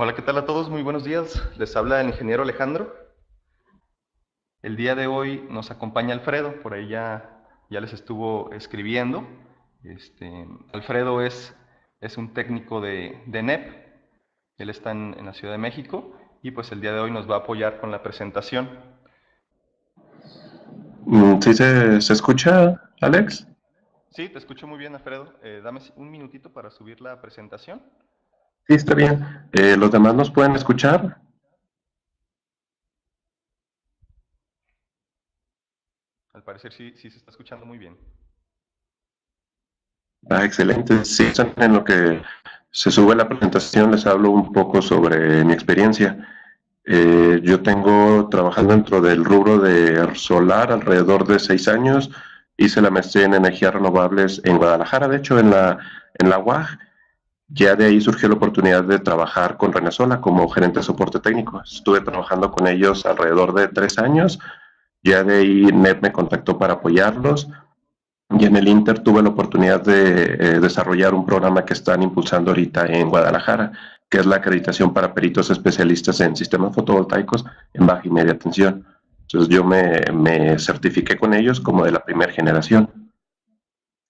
Hola, ¿qué tal a todos? Muy buenos días. Les habla el ingeniero Alejandro. El día de hoy nos acompaña Alfredo, por ahí ya les estuvo escribiendo. Alfredo es un técnico de NEP, él está en la Ciudad de México y pues el día de hoy nos va a apoyar con la presentación. ¿Sí se escucha, Alex? Sí, te escucho muy bien, Alfredo. Dame un minutito para subir la presentación. Sí, está bien. ¿Los demás nos pueden escuchar? Al parecer sí se está escuchando muy bien. Ah, excelente. Sí, están en lo que se sube la presentación, les hablo un poco sobre mi experiencia. Yo tengo trabajando dentro del rubro de solar alrededor de 6 años. Hice la maestría en energías renovables en Guadalajara, de hecho en la UAG. Ya de ahí surgió la oportunidad de trabajar con Renesola como gerente de soporte técnico. Estuve trabajando con ellos alrededor de 3 años. Ya de ahí NET me contactó para apoyarlos y en el Inter tuve la oportunidad de desarrollar un programa que están impulsando ahorita en Guadalajara, que es la acreditación para peritos especialistas en sistemas fotovoltaicos en baja y media tensión. Entonces yo me certifiqué con ellos como de la primera generación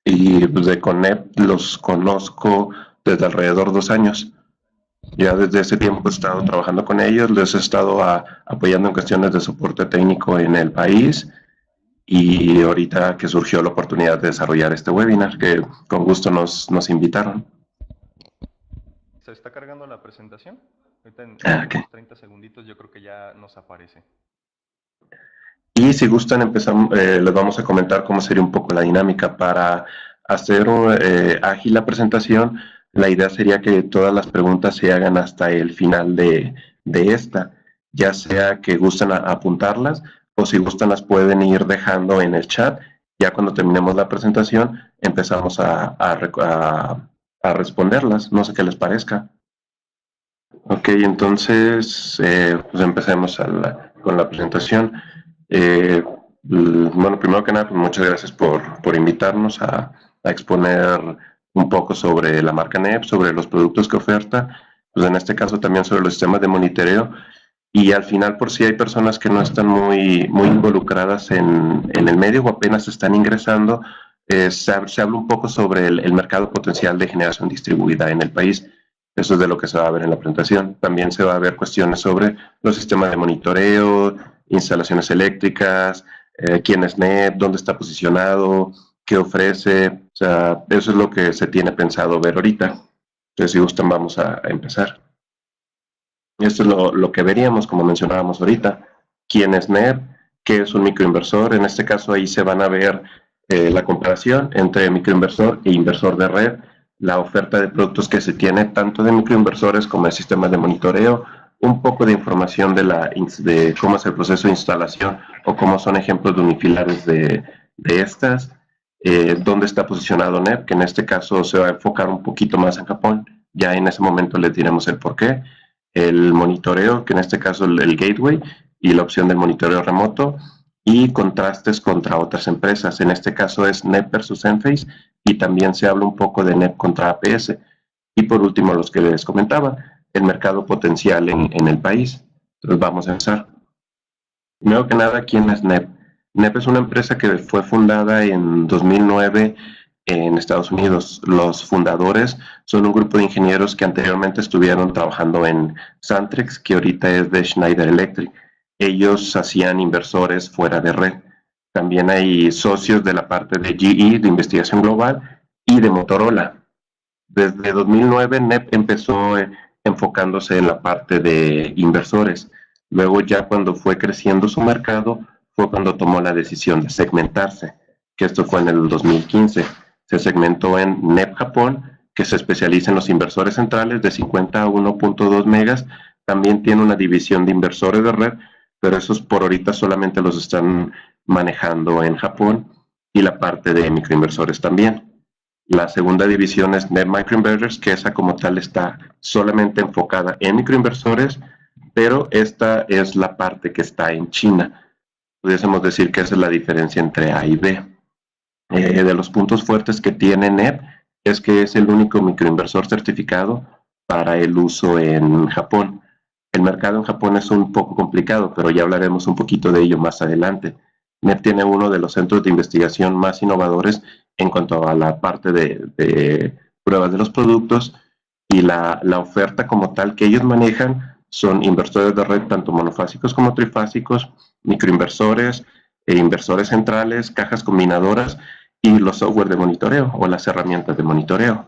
y pues de CONEP los conozco desde alrededor de 2 años. Ya desde ese tiempo he estado trabajando con ellos, les he estado apoyando en cuestiones de soporte técnico en el país y ahorita que surgió la oportunidad de desarrollar este webinar, que con gusto nos invitaron. ¿Se está cargando la presentación? Ahorita en Okay. unos 30 segunditos yo creo que ya nos aparece. Y si gustan, empezamos, les vamos a comentar cómo sería un poco la dinámica para hacer ágil la presentación. La idea sería que todas las preguntas se hagan hasta el final de esta, ya sea que gusten apuntarlas o si gustan las pueden ir dejando en el chat. Ya cuando terminemos la presentación empezamos a responderlas. No sé qué les parezca. Ok, entonces pues empecemos con la presentación. Bueno, primero que nada, pues muchas gracias por invitarnos a exponer un poco sobre la marca NEP, sobre los productos que oferta, pues en este caso también sobre los sistemas de monitoreo y al final por si hay personas que no están muy involucradas en el medio o apenas están ingresando, se habla un poco sobre el mercado potencial de generación distribuida en el país. Eso es de lo que se va a ver en la presentación. También se va a ver cuestiones sobre los sistemas de monitoreo, instalaciones eléctricas, quién es NEP, dónde está posicionado, qué ofrece. O sea, eso es lo que se tiene pensado ver ahorita. Entonces, si gustan, vamos a empezar. Esto es lo que veríamos, como mencionábamos ahorita. ¿Quién es NEP? ¿Qué es un microinversor? En este caso, ahí se van a ver la comparación entre microinversor e inversor de red, la oferta de productos que se tiene tanto de microinversores como de sistemas de monitoreo, un poco de información de cómo es el proceso de instalación o cómo son ejemplos de unifilares de estas, dónde está posicionado NEP, que en este caso se va a enfocar un poquito más en Japón. Ya en ese momento les diremos el por qué, el monitoreo, que en este caso el gateway, y la opción del monitoreo remoto, y contrastes contra otras empresas. En este caso es NEP versus Enphase, y también se habla un poco de NEP contra APS. Y por último, los que les comentaba, el mercado potencial en el país. Entonces vamos a empezar. Primero que nada, ¿quién es NEP? NEP es una empresa que fue fundada en 2009 en Estados Unidos. Los fundadores son un grupo de ingenieros que anteriormente estuvieron trabajando en Santrix, que ahorita es de Schneider Electric. Ellos hacían inversores fuera de red. También hay socios de la parte de GE, de investigación global, y de Motorola. Desde 2009, NEP empezó enfocándose en la parte de inversores. Luego ya cuando fue creciendo su mercado, fue cuando tomó la decisión de segmentarse, que esto fue en el 2015. Se segmentó en NEP Japón, que se especializa en los inversores centrales de 50 a 1.2 megas. También tiene una división de inversores de red, pero esos por ahorita solamente los están manejando en Japón, y la parte de microinversores también. La segunda división es Net Microinverters, que esa como tal está solamente enfocada en microinversores, pero esta es la parte que está en China. Pudiésemos decir que esa es la diferencia entre A y B. De los puntos fuertes que tiene NEP es que es el único microinversor certificado para el uso en Japón. El mercado en Japón es un poco complicado, pero ya hablaremos un poquito de ello más adelante. NEP tiene uno de los centros de investigación más innovadores en cuanto a la parte de pruebas de los productos, y la oferta como tal que ellos manejan son inversores de red, tanto monofásicos como trifásicos, microinversores, inversores centrales, cajas combinadoras y los software de monitoreo o las herramientas de monitoreo.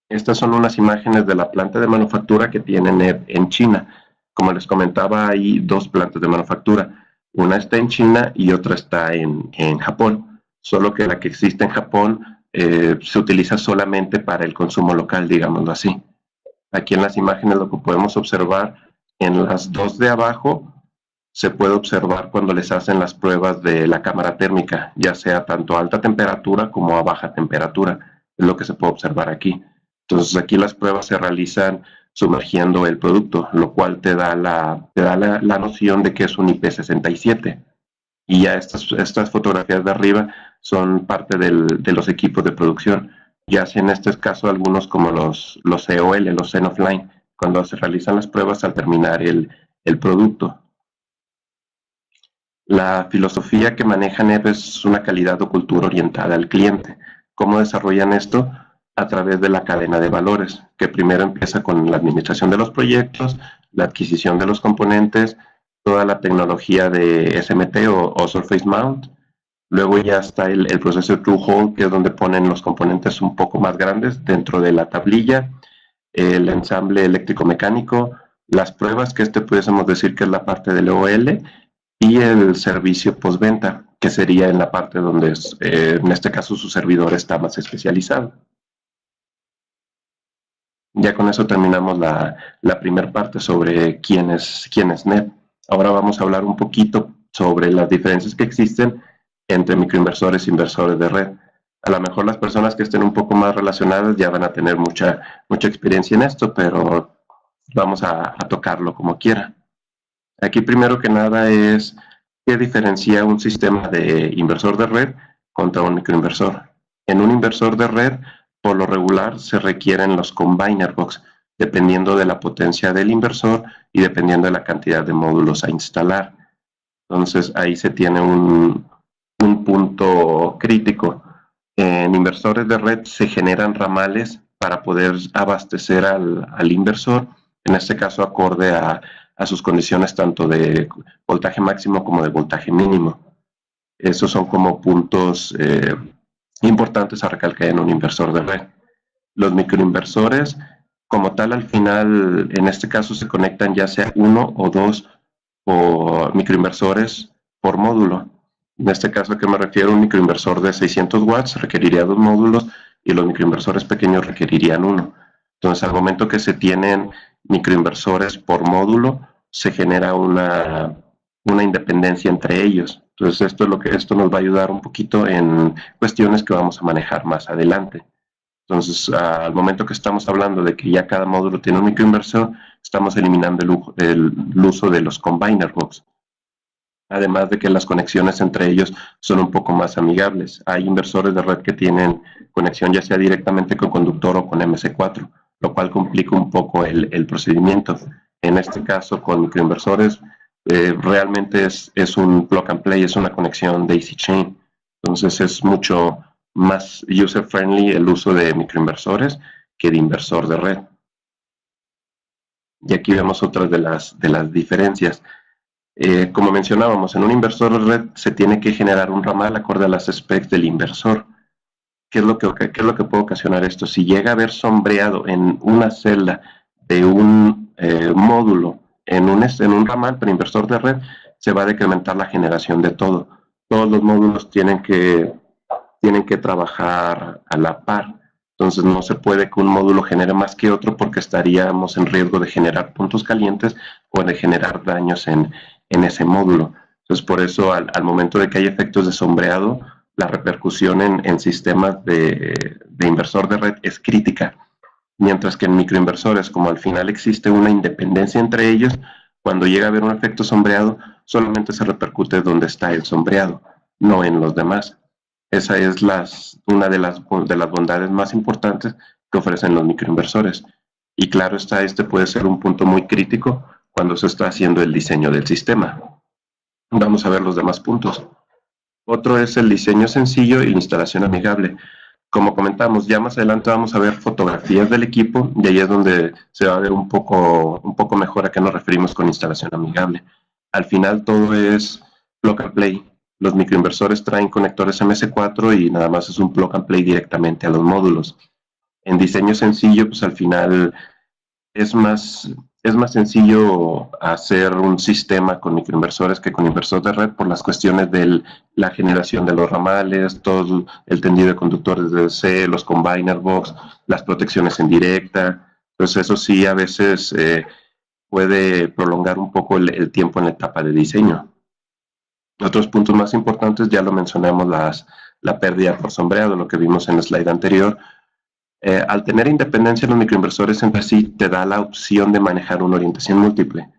Estas son unas imágenes de la planta de manufactura que tiene NEP en China. Como les comentaba, hay dos plantas de manufactura. Una está en China y otra está en Japón. Solo que la que existe en Japón se utiliza solamente para el consumo local, digámoslo así. Aquí en las imágenes lo que podemos observar, en las dos de abajo, se puede observar cuando les hacen las pruebas de la cámara térmica, ya sea tanto a alta temperatura como a baja temperatura. Es lo que se puede observar aquí. Entonces aquí las pruebas se realizan sumergiendo el producto, lo cual te da la noción de que es un IP67. Y ya estas fotografías de arriba son parte de los equipos de producción. Ya sea en este caso algunos como los COL, los Zen Offline, cuando se realizan las pruebas al terminar el producto. La filosofía que maneja NEP es una calidad o cultura orientada al cliente. ¿Cómo desarrollan esto? A través de la cadena de valores, que primero empieza con la administración de los proyectos, la adquisición de los componentes, toda la tecnología de SMT o Surface Mount. Luego ya está el proceso de True Hole, que es donde ponen los componentes un poco más grandes dentro de la tablilla, el ensamble eléctrico-mecánico, las pruebas, que pudiésemos decir que es la parte del OL, y el servicio postventa, que sería en la parte donde en este caso su servidor está más especializado. Ya con eso terminamos la primera parte sobre quién es NEP. Ahora vamos a hablar un poquito sobre las diferencias que existen entre microinversores e inversores de red. A lo mejor las personas que estén un poco más relacionadas ya van a tener mucha experiencia en esto, pero vamos a tocarlo como quiera. Aquí primero que nada es qué diferencia un sistema de inversor de red contra un microinversor. En un inversor de red, por lo regular, se requieren los combiner box, dependiendo de la potencia del inversor y dependiendo de la cantidad de módulos a instalar. Entonces ahí se tiene un punto crítico. En inversores de red se generan ramales para poder abastecer al inversor, en este caso acorde a sus condiciones tanto de voltaje máximo como de voltaje mínimo. Esos son como puntos importantes a recalcar en un inversor de red. Los microinversores, como tal, al final, en este caso se conectan ya sea uno o dos microinversores por módulo. En este caso, ¿a qué me refiero? Un microinversor de 600 watts requeriría 2 módulos y los microinversores pequeños requerirían uno. Entonces, al momento que se tienen microinversores por módulo, se genera una independencia entre ellos. Entonces, esto nos va a ayudar un poquito en cuestiones que vamos a manejar más adelante. Entonces, al momento que estamos hablando de que ya cada módulo tiene un microinversor, estamos eliminando el uso de los combiner box. Además de que las conexiones entre ellos son un poco más amigables. Hay inversores de red que tienen conexión ya sea directamente con conductor o con MC4, lo cual complica un poco el procedimiento. En este caso, con microinversores, realmente es un plug and play, es una conexión daisy chain. Entonces es mucho más user-friendly el uso de microinversores que de inversor de red. Y aquí vemos otras de las diferencias. Como mencionábamos, en un inversor de red se tiene que generar un ramal acorde a las specs del inversor. ¿Qué es lo que puede ocasionar esto? Si llega a haber sombreado en una celda de un módulo en un ramal para inversor de red, se va a decrementar la generación de todo. Todos los módulos tienen que trabajar a la par. Entonces no se puede que un módulo genere más que otro porque estaríamos en riesgo de generar puntos calientes o de generar daños en ese módulo. Entonces por eso al momento de que hay efectos de sombreado, la repercusión en sistemas de inversor de red es crítica. Mientras que en microinversores, como al final existe una independencia entre ellos, cuando llega a haber un efecto sombreado, solamente se repercute donde está el sombreado, no en los demás. Esa es una de las bondades más importantes que ofrecen los microinversores. Y claro está, este puede ser un punto muy crítico cuando se está haciendo el diseño del sistema. Vamos a ver los demás puntos. Otro es el diseño sencillo e instalación amigable. Como comentamos, ya más adelante vamos a ver fotografías del equipo y ahí es donde se va a ver un poco mejor a qué nos referimos con instalación amigable. Al final todo es plug and play. Los microinversores traen conectores MS4 y nada más es un plug and play directamente a los módulos. En diseño sencillo, pues al final es más, es más sencillo hacer un sistema con microinversores que con inversor de red por las cuestiones de la generación de los ramales, todo el tendido de conductores de DC, los combiner box, las protecciones en directa. Entonces eso sí a veces puede prolongar un poco el tiempo en la etapa de diseño. Otros puntos más importantes, ya lo mencionamos, la pérdida por sombreado, lo que vimos en el slide anterior. Al tener independencia, los microinversores entre sí te da la opción de manejar una orientación múltiple.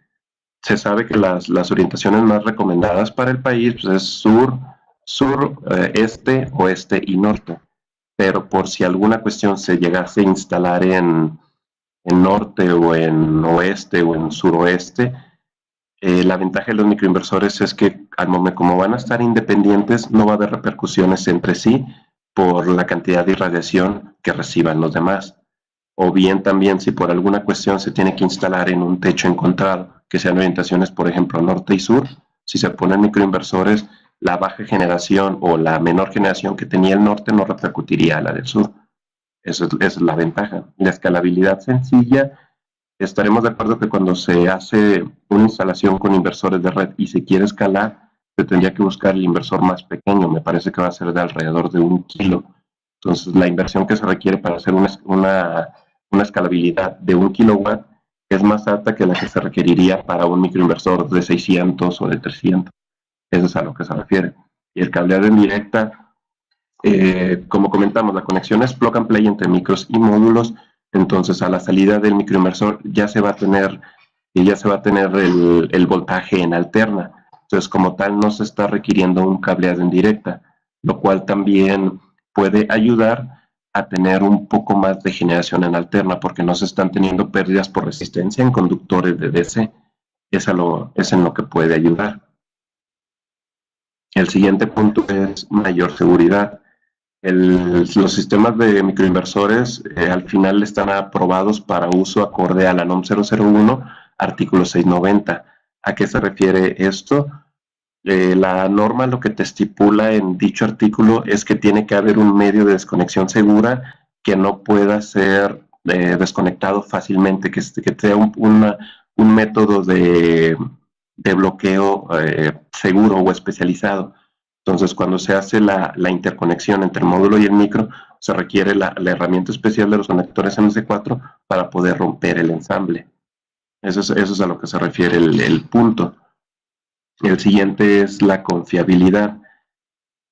Se sabe que las orientaciones más recomendadas para el país pues, es sur, este, oeste y norte. Pero por si alguna cuestión se llegase a instalar en norte o en oeste o en suroeste, la ventaja de los microinversores es que al momento como van a estar independientes no va a haber repercusiones entre sí por la cantidad de irradiación que reciban los demás. O bien también si por alguna cuestión se tiene que instalar en un techo encontrado, que sean orientaciones por ejemplo norte y sur, si se ponen microinversores, la baja generación o la menor generación que tenía el norte no repercutiría a la del sur. Esa es la ventaja. La escalabilidad sencilla. Estaremos de acuerdo que cuando se hace una instalación con inversores de red y se quiere escalar, se tendría que buscar el inversor más pequeño. Me parece que va a ser de alrededor de 1 kilo. Entonces, la inversión que se requiere para hacer una escalabilidad de 1 kilowatt es más alta que la que se requeriría para un microinversor de 600 o de 300. Eso es a lo que se refiere. Y el cableado en directa, como comentamos, la conexión es plug and play entre micros y módulos. Entonces a la salida del microinversor ya se va a tener el voltaje en alterna. Entonces como tal no se está requiriendo un cableado en directa, lo cual también puede ayudar a tener un poco más de generación en alterna porque no se están teniendo pérdidas por resistencia en conductores de DC. Es en lo que puede ayudar. El siguiente punto es mayor seguridad. Los sistemas de microinversores al final están aprobados para uso acorde a la NOM 001, artículo 690. ¿A qué se refiere esto? La norma lo que te estipula en dicho artículo es que tiene que haber un medio de desconexión segura que no pueda ser desconectado fácilmente, que sea un método de bloqueo seguro o especializado. Entonces, cuando se hace la interconexión entre el módulo y el micro, se requiere la herramienta especial de los conectores MS4 para poder romper el ensamble. Eso es a lo que se refiere el punto. El siguiente es la confiabilidad.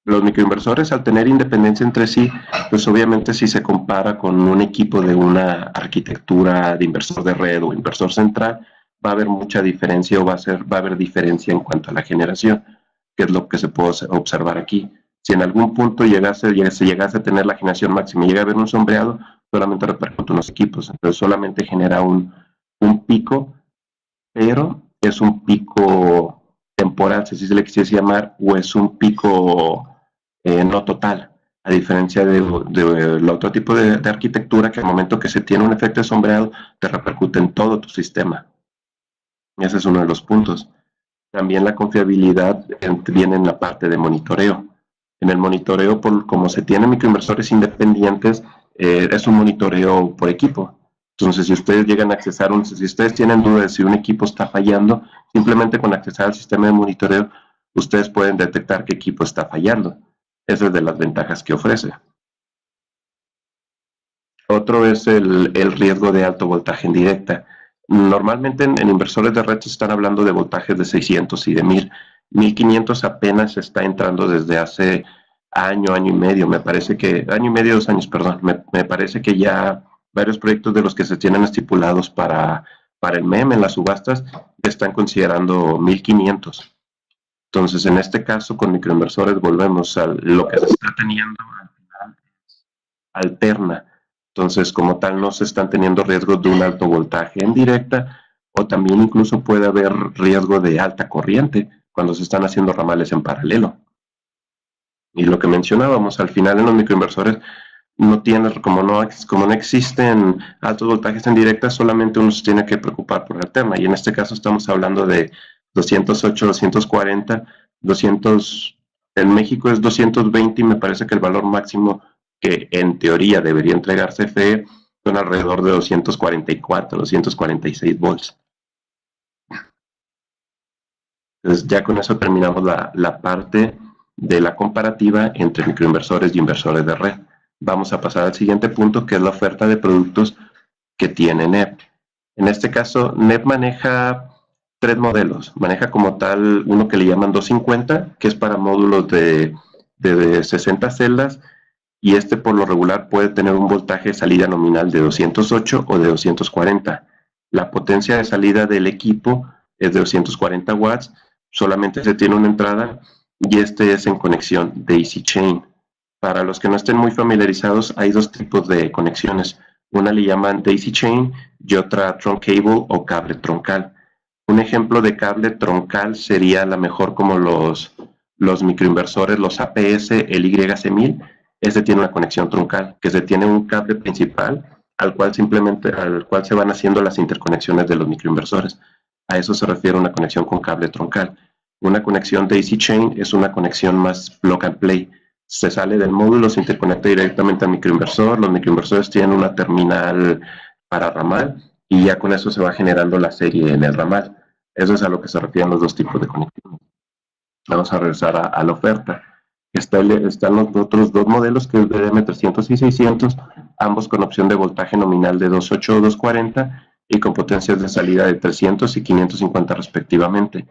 Los microinversores, al tener independencia entre sí, pues obviamente si se compara con un equipo de una arquitectura de inversor de red o inversor central, va a haber mucha diferencia o va a haber diferencia en cuanto a la generación, que es lo que se puede observar aquí. Si en algún punto se llegase a tener la generación máxima y llega a haber un sombreado, solamente repercute en los equipos, entonces solamente genera un pico, pero es un pico temporal, si se le quisiese llamar, o es un pico no total, a diferencia del otro tipo de arquitectura que al momento que se tiene un efecto de sombreado te repercute en todo tu sistema. Y ese es uno de los puntos. También la confiabilidad viene en la parte de monitoreo. En el monitoreo, como se tienen microinversores independientes, es un monitoreo por equipo. Entonces, si ustedes llegan a accesar, si ustedes tienen dudas de si un equipo está fallando, simplemente con accesar al sistema de monitoreo, ustedes pueden detectar qué equipo está fallando. Esa es de las ventajas que ofrece. Otro es el riesgo de alto voltaje en directa. Normalmente en inversores de red se están hablando de voltajes de 600 y de 1000. 1500 apenas está entrando desde hace año y medio. Me parece que, año y medio, 2 años, perdón. Me parece que ya varios proyectos de los que se tienen estipulados para el MEM en las subastas están considerando 1500. Entonces, en este caso, con microinversores volvemos a lo que se está teniendo al final alterna. Entonces, como tal, no se están teniendo riesgos de un alto voltaje en directa, o también incluso puede haber riesgo de alta corriente cuando se están haciendo ramales en paralelo. Y lo que mencionábamos, al final en los microinversores no tiene, como no existen altos voltajes en directa, solamente uno se tiene que preocupar por alterna. Y en este caso estamos hablando de 208, 240, 200, en México es 220 y me parece que el valor máximo que en teoría debería entregar CFE son alrededor de 244, 246 volts. Entonces ya con eso terminamos la parte de la comparativa entre microinversores y inversores de red. Vamos a pasar al siguiente punto, que es la oferta de productos que tiene NEP. En este caso, NEP maneja 3 modelos. Maneja como tal uno que le llaman 250, que es para módulos de 60 celdas, y este por lo regular puede tener un voltaje de salida nominal de 208 o de 240. La potencia de salida del equipo es de 240 watts, solamente se tiene una entrada, y este es en conexión Daisy Chain. Para los que no estén muy familiarizados, hay 2 tipos de conexiones. Una le llaman Daisy Chain y otra Trunk Cable o cable troncal. Un ejemplo de cable troncal sería a lo mejor como los microinversores, los APS, el YC1000. Este tiene una conexión troncal, que se tiene un cable principal al cual se van haciendo las interconexiones de los microinversores. A eso se refiere una conexión con cable troncal. Una conexión Daisy Chain es una conexión más plug and play. Se sale del módulo, se interconecta directamente al microinversor, los microinversores tienen una terminal para ramal y ya con eso se va generando la serie en el ramal. Eso es a lo que se refieren los 2 tipos de conexiones. Vamos a regresar a la oferta. Están los otros 2 modelos, que es BDM300 y 600, ambos con opción de voltaje nominal de 208 o 240 y con potencias de salida de 300 y 550 respectivamente.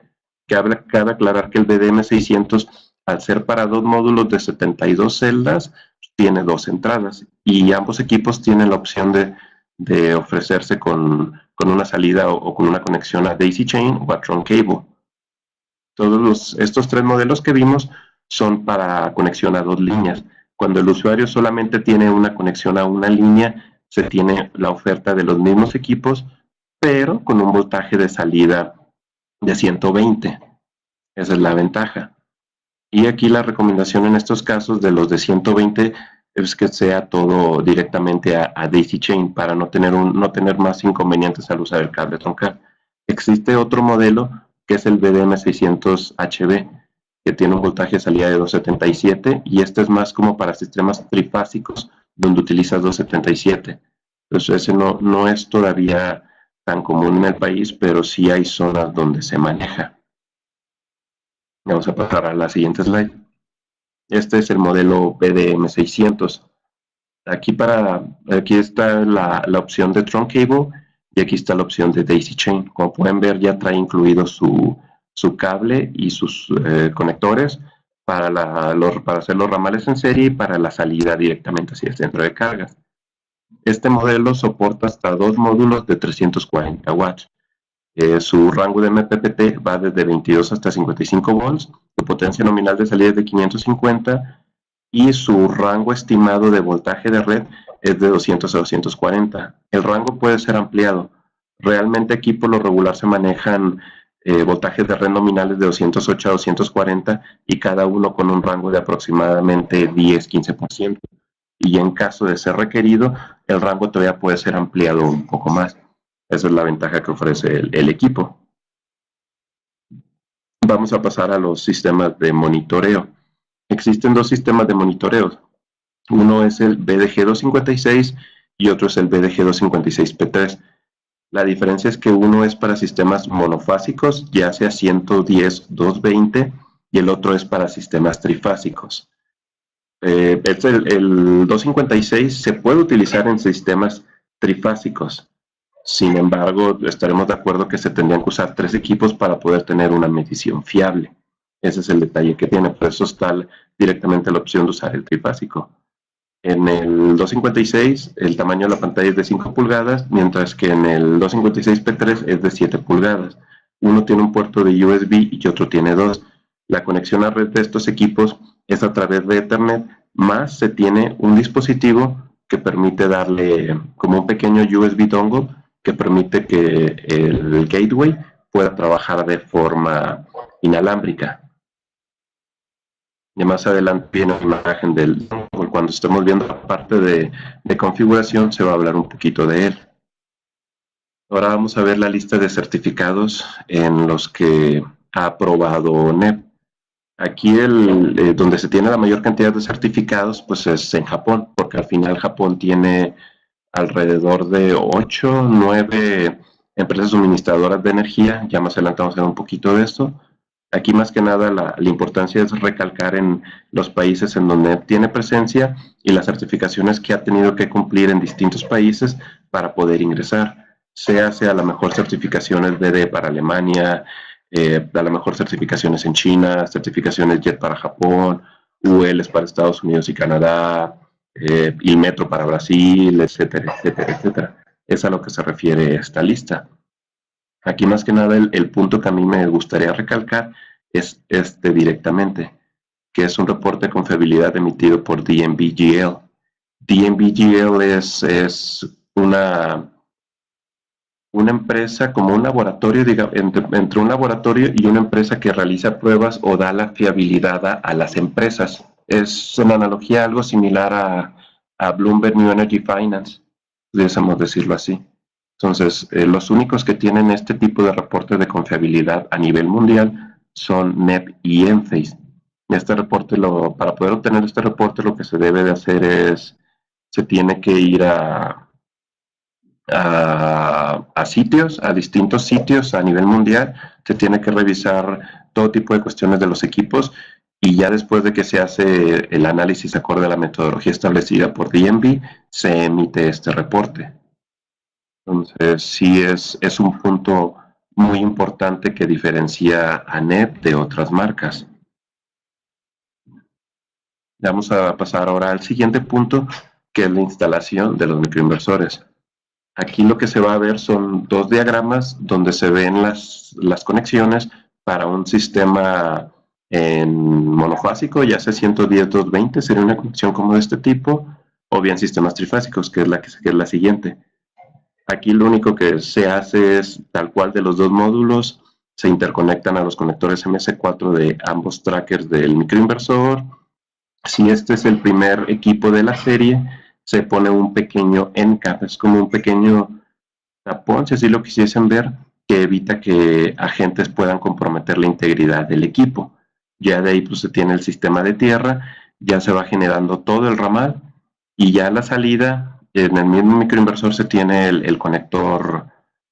Cabe aclarar que el BDM600, al ser para 2 módulos de 72 celdas, tiene 2 entradas y ambos equipos tienen la opción de ofrecerse con una salida o con una conexión a Daisy Chain o a Trunk Cable. Estos 3 modelos que vimos son para conexión a 2 líneas. Cuando el usuario solamente tiene una conexión a una línea, se tiene la oferta de los mismos equipos, pero con un voltaje de salida de 120. Esa es la ventaja. Y aquí la recomendación en estos casos de los de 120 es que sea todo directamente a Daisy Chain para no tener más inconvenientes al usar el cable troncal. Existe otro modelo que es el BDM600HB, que tiene un voltaje de salida de 277 y este es más como para sistemas trifásicos donde utilizas 277. Entonces ese no es todavía tan común en el país, pero sí hay zonas donde se maneja. Vamos a pasar a la siguiente slide. Este es el modelo BDM600. Aquí está la opción de Trunk Cable y aquí está la opción de Daisy Chain. Como pueden ver, ya trae incluido su cable y sus conectores para hacer los ramales en serie y para la salida directamente hacia el centro de cargas. Este modelo soporta hasta 2 módulos de 340 watts. Su rango de MPPT va desde 22 hasta 55 volts, su potencia nominal de salida es de 550 y su rango estimado de voltaje de red es de 200 a 240. El rango puede ser ampliado. Realmente aquí por lo regular se manejan voltajes de red nominales de 208 a 240 y cada uno con un rango de aproximadamente 10-15%. Y en caso de ser requerido, el rango todavía puede ser ampliado un poco más. Esa es la ventaja que ofrece el equipo. Vamos a pasar a los sistemas de monitoreo. Existen 2 sistemas de monitoreo. Uno es el BDG256 y otro es el BDG256P3. La diferencia es que uno es para sistemas monofásicos, ya sea 110-220, y el otro es para sistemas trifásicos. El 256 se puede utilizar en sistemas trifásicos. Sin embargo, estaremos de acuerdo que se tendrían que usar 3 equipos para poder tener una medición fiable. Ese es el detalle que tiene, por eso está directamente la opción de usar el trifásico. En el 256 el tamaño de la pantalla es de 5 pulgadas, mientras que en el 256P3 es de 7 pulgadas. Uno tiene un puerto de USB y otro tiene 2. La conexión a red de estos equipos es a través de Ethernet, más se tiene un dispositivo que permite darle como un pequeño USB dongle que permite que el gateway pueda trabajar de forma inalámbrica. Y más adelante viene una imagen del dongle. Cuando estemos viendo la parte de configuración se va a hablar un poquito de él. Ahora vamos a ver la lista de certificados en los que ha aprobado NEP. Aquí donde se tiene la mayor cantidad de certificados pues es en Japón, porque al final Japón tiene alrededor de 8, 9 empresas suministradoras de energía. Ya más adelante vamos a ver un poquito de esto. Aquí más que nada la importancia es recalcar en los países en donde tiene presencia y las certificaciones que ha tenido que cumplir en distintos países para poder ingresar. Sea la mejor certificaciones BD para Alemania, a lo mejor certificaciones en China, certificaciones JET para Japón, ULs para Estados Unidos y Canadá, Ilmetro para Brasil, etcétera, etcétera, etcétera. Es a lo que se refiere esta lista. Aquí más que nada el punto que a mí me gustaría recalcar es este directamente, que es un reporte de confiabilidad emitido por DNVGL. DNVGL es una empresa como un laboratorio, digamos, entre un laboratorio y una empresa que realiza pruebas o da la fiabilidad a las empresas. Es en analogía algo similar a Bloomberg New Energy Finance, pudiésemos decirlo así. Entonces, los únicos que tienen este tipo de reporte de confiabilidad a nivel mundial son NEP y Enphase. Este reporte, para poder obtener este reporte, lo que se debe de hacer es, se tiene que ir a sitios, a distintos sitios a nivel mundial, se tiene que revisar todo tipo de cuestiones de los equipos y ya después de que se hace el análisis acorde a la metodología establecida por DNV, se emite este reporte. Entonces, sí es un punto muy importante que diferencia a NEP de otras marcas. Vamos a pasar ahora al siguiente punto, que es la instalación de los microinversores. Aquí lo que se va a ver son dos diagramas donde se ven las conexiones para un sistema en monofásico, ya sea 110.220, sería una conexión como de este tipo, o bien sistemas trifásicos, que es la siguiente. Aquí lo único que se hace es, tal cual de los dos módulos, se interconectan a los conectores MS4 de ambos trackers del microinversor. Si este es el primer equipo de la serie, se pone un pequeño endcap, es como un pequeño tapón, si así lo quisiesen ver, que evita que agentes puedan comprometer la integridad del equipo. Ya de ahí pues se tiene el sistema de tierra, ya se va generando todo el ramal y ya a la salida, en el mismo microinversor se tiene el conector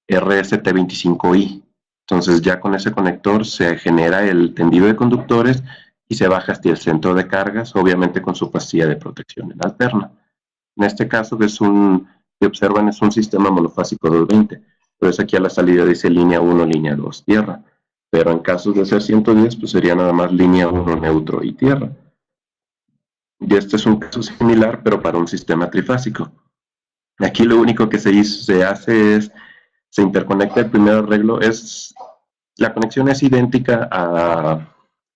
RST25i. Entonces ya con ese conector se genera el tendido de conductores y se baja hasta el centro de cargas, obviamente con su pastilla de protección en alterna. En este caso que observan es un sistema monofásico 220. Entonces aquí a la salida dice línea 1, línea 2, tierra. Pero en casos de ser 110, pues sería nada más línea 1, neutro y tierra. Y este es un caso similar, pero para un sistema trifásico. Aquí lo único que se hace es, se interconecta el primer arreglo, la conexión es idéntica a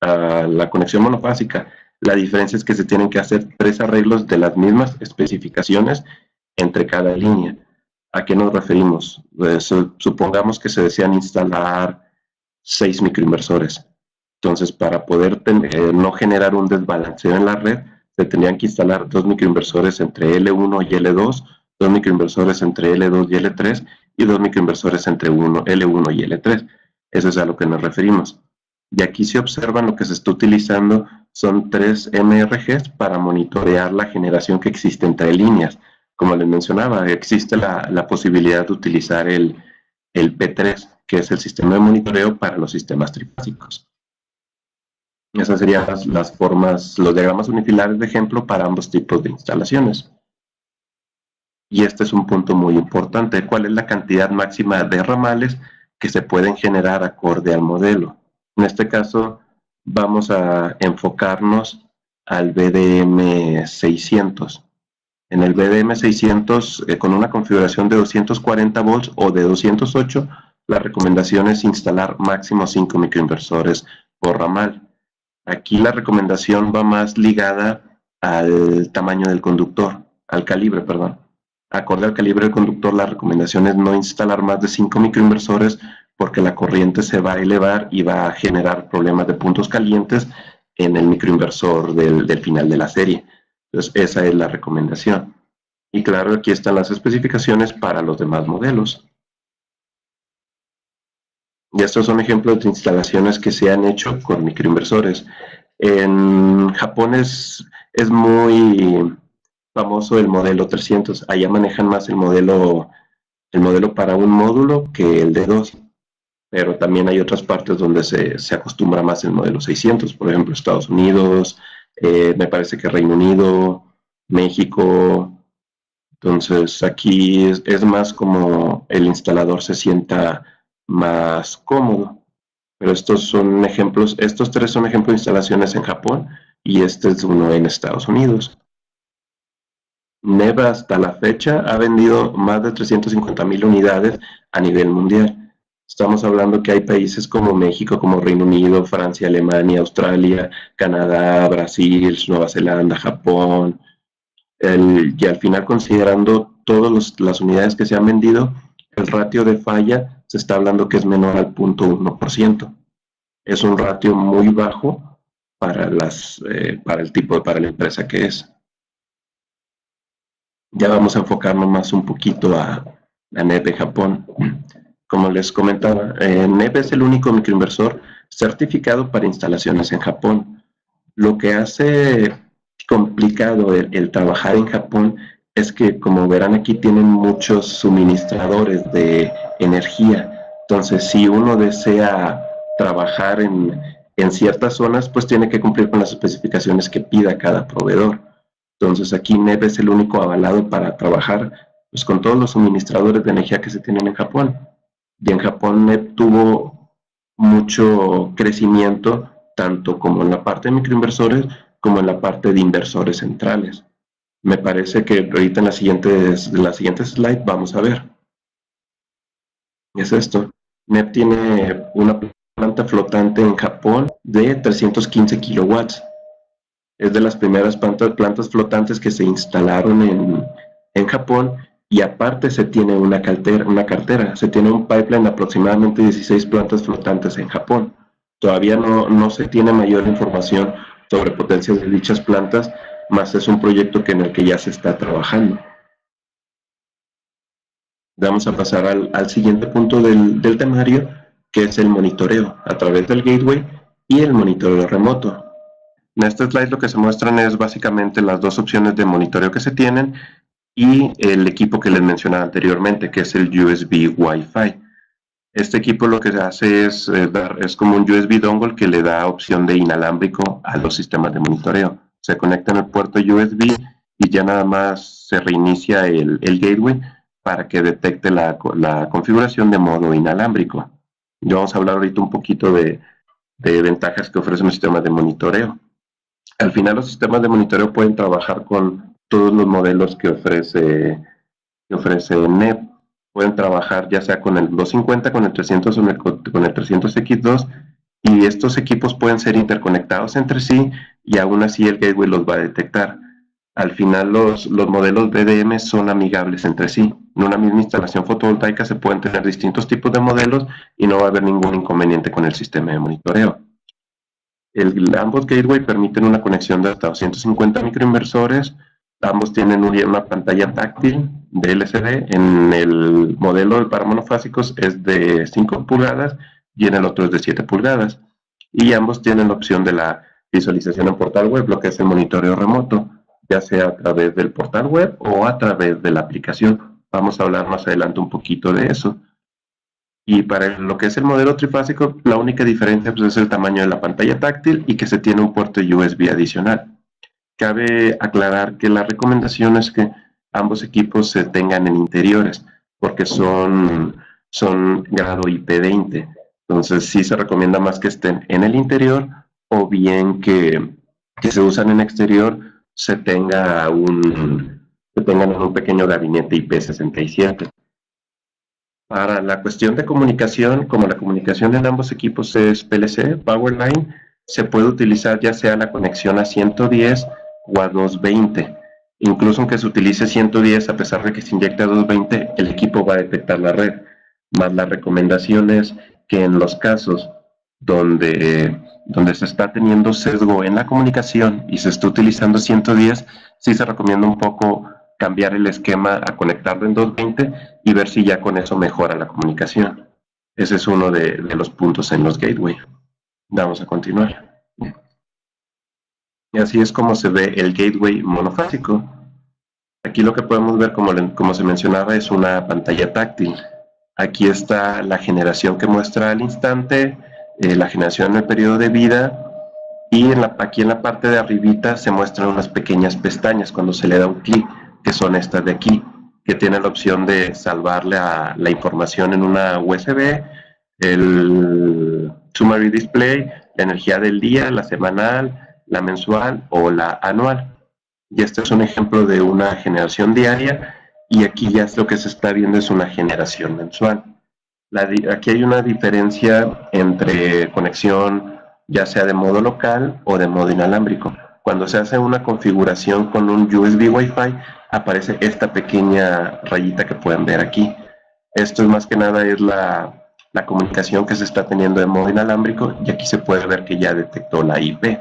la conexión monofásica. La diferencia es que se tienen que hacer 3 arreglos de las mismas especificaciones entre cada línea. ¿A qué nos referimos? Pues, supongamos que se desean instalar 6 microinversores. Entonces, para poder no generar un desbalanceo en la red, se tendrían que instalar 2 microinversores entre L1 y L2, 2 microinversores entre L2 y L3 y 2 microinversores entre L1 y L3. Eso es a lo que nos referimos. Y aquí se observan lo que se está utilizando son 3 MRGs para monitorear la generación que existe entre líneas. Como les mencionaba, existe la posibilidad de utilizar el P3, que es el sistema de monitoreo para los sistemas trifásicos. Esas serían las formas, los diagramas unifilares de ejemplo para ambos tipos de instalaciones. Y este es un punto muy importante. ¿Cuál es la cantidad máxima de ramales que se pueden generar acorde al modelo? En este caso, vamos a enfocarnos al BDM 600. En el BDM 600, con una configuración de 240 volts o de 208, la recomendación es instalar máximo 5 microinversores por ramal. Aquí la recomendación va más ligada al tamaño del conductor. al calibre, perdón. Acorde al calibre del conductor, la recomendación es no instalar más de 5 microinversores porque la corriente se va a elevar y va a generar problemas de puntos calientes en el microinversor del final de la serie. Entonces, esa es la recomendación. Y claro, aquí están las especificaciones para los demás modelos. Y estos son ejemplos de instalaciones que se han hecho con microinversores. En Japón es muy famoso el modelo 300. Allá manejan más el modelo para un módulo que el de dos. Pero también hay otras partes donde se acostumbra más el modelo 600. Por ejemplo, Estados Unidos, me parece que Reino Unido, México. Entonces aquí es más como el instalador se sienta más cómodo. Pero estos tres son ejemplos de instalaciones en Japón y este es uno en Estados Unidos. NEB hasta la fecha ha vendido más de 350,000 unidades a nivel mundial. Estamos hablando que hay países como México, como Reino Unido, Francia, Alemania, Australia, Canadá, Brasil, Nueva Zelanda, Japón. Y al final, considerando todas las unidades que se han vendido, el ratio de falla se está hablando que es menor al 0.1%. Es un ratio muy bajo para para la empresa que es. Ya vamos a enfocarnos más un poquito a NEB en Japón. Como les comentaba, NEB es el único microinversor certificado para instalaciones en Japón. Lo que hace complicado el trabajar en Japón es que, como verán aquí, tienen muchos suministradores de energía. Entonces, si uno desea trabajar en ciertas zonas, pues tiene que cumplir con las especificaciones que pida cada proveedor. Entonces, aquí NEB es el único avalado para trabajar pues, con todos los suministradores de energía que se tienen en Japón. Y en Japón NEB tuvo mucho crecimiento, tanto como en la parte de microinversores, como en la parte de inversores centrales. Me parece que ahorita en las siguientes slides vamos a ver. Es esto. NEB tiene una planta flotante en Japón de 315 kilowatts. Es de las primeras plantas flotantes que se instalaron en Japón, y aparte se tiene una cartera, se tiene un pipeline de aproximadamente 16 plantas flotantes en Japón. Todavía no se tiene mayor información sobre potencias de dichas plantas, más es un proyecto en el que ya se está trabajando. Vamos a pasar al siguiente punto del temario, que es el monitoreo a través del gateway y el monitoreo remoto. En este slide lo que se muestran es básicamente las dos opciones de monitoreo que se tienen y el equipo que les mencionaba anteriormente, que es el USB Wi-Fi. Este equipo lo que hace es como un USB dongle que le da opción de inalámbrico a los sistemas de monitoreo. Se conecta en el puerto USB y ya nada más se reinicia el gateway para que detecte la configuración de modo inalámbrico. Y vamos a hablar ahorita un poquito de ventajas que ofrecen los sistemas de monitoreo. Al final, los sistemas de monitoreo pueden trabajar con todos los modelos que ofrece NEB. Pueden trabajar ya sea con el 250, con el 300 o con el 300X2, y estos equipos pueden ser interconectados entre sí y aún así el gateway los va a detectar. Al final, los modelos BDM son amigables entre sí. En una misma instalación fotovoltaica se pueden tener distintos tipos de modelos y no va a haber ningún inconveniente con el sistema de monitoreo. Ambos gateway permiten una conexión de hasta 250 microinversores. Ambos tienen una pantalla táctil de LCD. En el modelo para monofásicos es de 5 pulgadas y en el otro es de 7 pulgadas. Y ambos tienen la opción de la visualización en portal web, lo que es el monitoreo remoto, ya sea a través del portal web o a través de la aplicación. Vamos a hablar más adelante un poquito de eso. Y para lo que es el modelo trifásico, la única diferencia pues, es el tamaño de la pantalla táctil y que se tiene un puerto USB adicional. Cabe aclarar que la recomendación es que ambos equipos se tengan en interiores, porque son grado IP20. Entonces sí se recomienda más que estén en el interior, o bien que se usan en exterior, se tengan en un pequeño gabinete IP67. Para la cuestión de comunicación, como la comunicación en ambos equipos es PLC, Powerline, se puede utilizar ya sea la conexión a 110 o a 220. Incluso aunque se utilice 110, a pesar de que se inyecte a 220, el equipo va a detectar la red. Más la recomendación es que en los casos donde se está teniendo sesgo en la comunicación y se está utilizando 110, sí se recomienda un poco cambiar el esquema a conectarlo en 220 y ver si ya con eso mejora la comunicación. Ese es uno de los puntos en los gateway. Vamos a continuar. Y así es como se ve el gateway monofásico. Aquí lo que podemos ver, como se mencionaba, es una pantalla táctil. Aquí está la generación que muestra al instante, la generación en el periodo de vida, y aquí en la parte de arribita se muestran unas pequeñas pestañas cuando se le da un clic, que son estas de aquí, que tienen la opción de salvar la información en una USB, el summary display, la energía del día, la semanal, la mensual o la anual. Y este es un ejemplo de una generación diaria, y aquí ya lo que se está viendo es una generación mensual. Aquí hay una diferencia entre conexión ya sea de modo local o de modo inalámbrico. Cuando se hace una configuración con un USB Wi-Fi, aparece esta pequeña rayita que pueden ver aquí. Esto es más que nada es la comunicación que se está teniendo de modo inalámbrico, y aquí se puede ver que ya detectó la IP.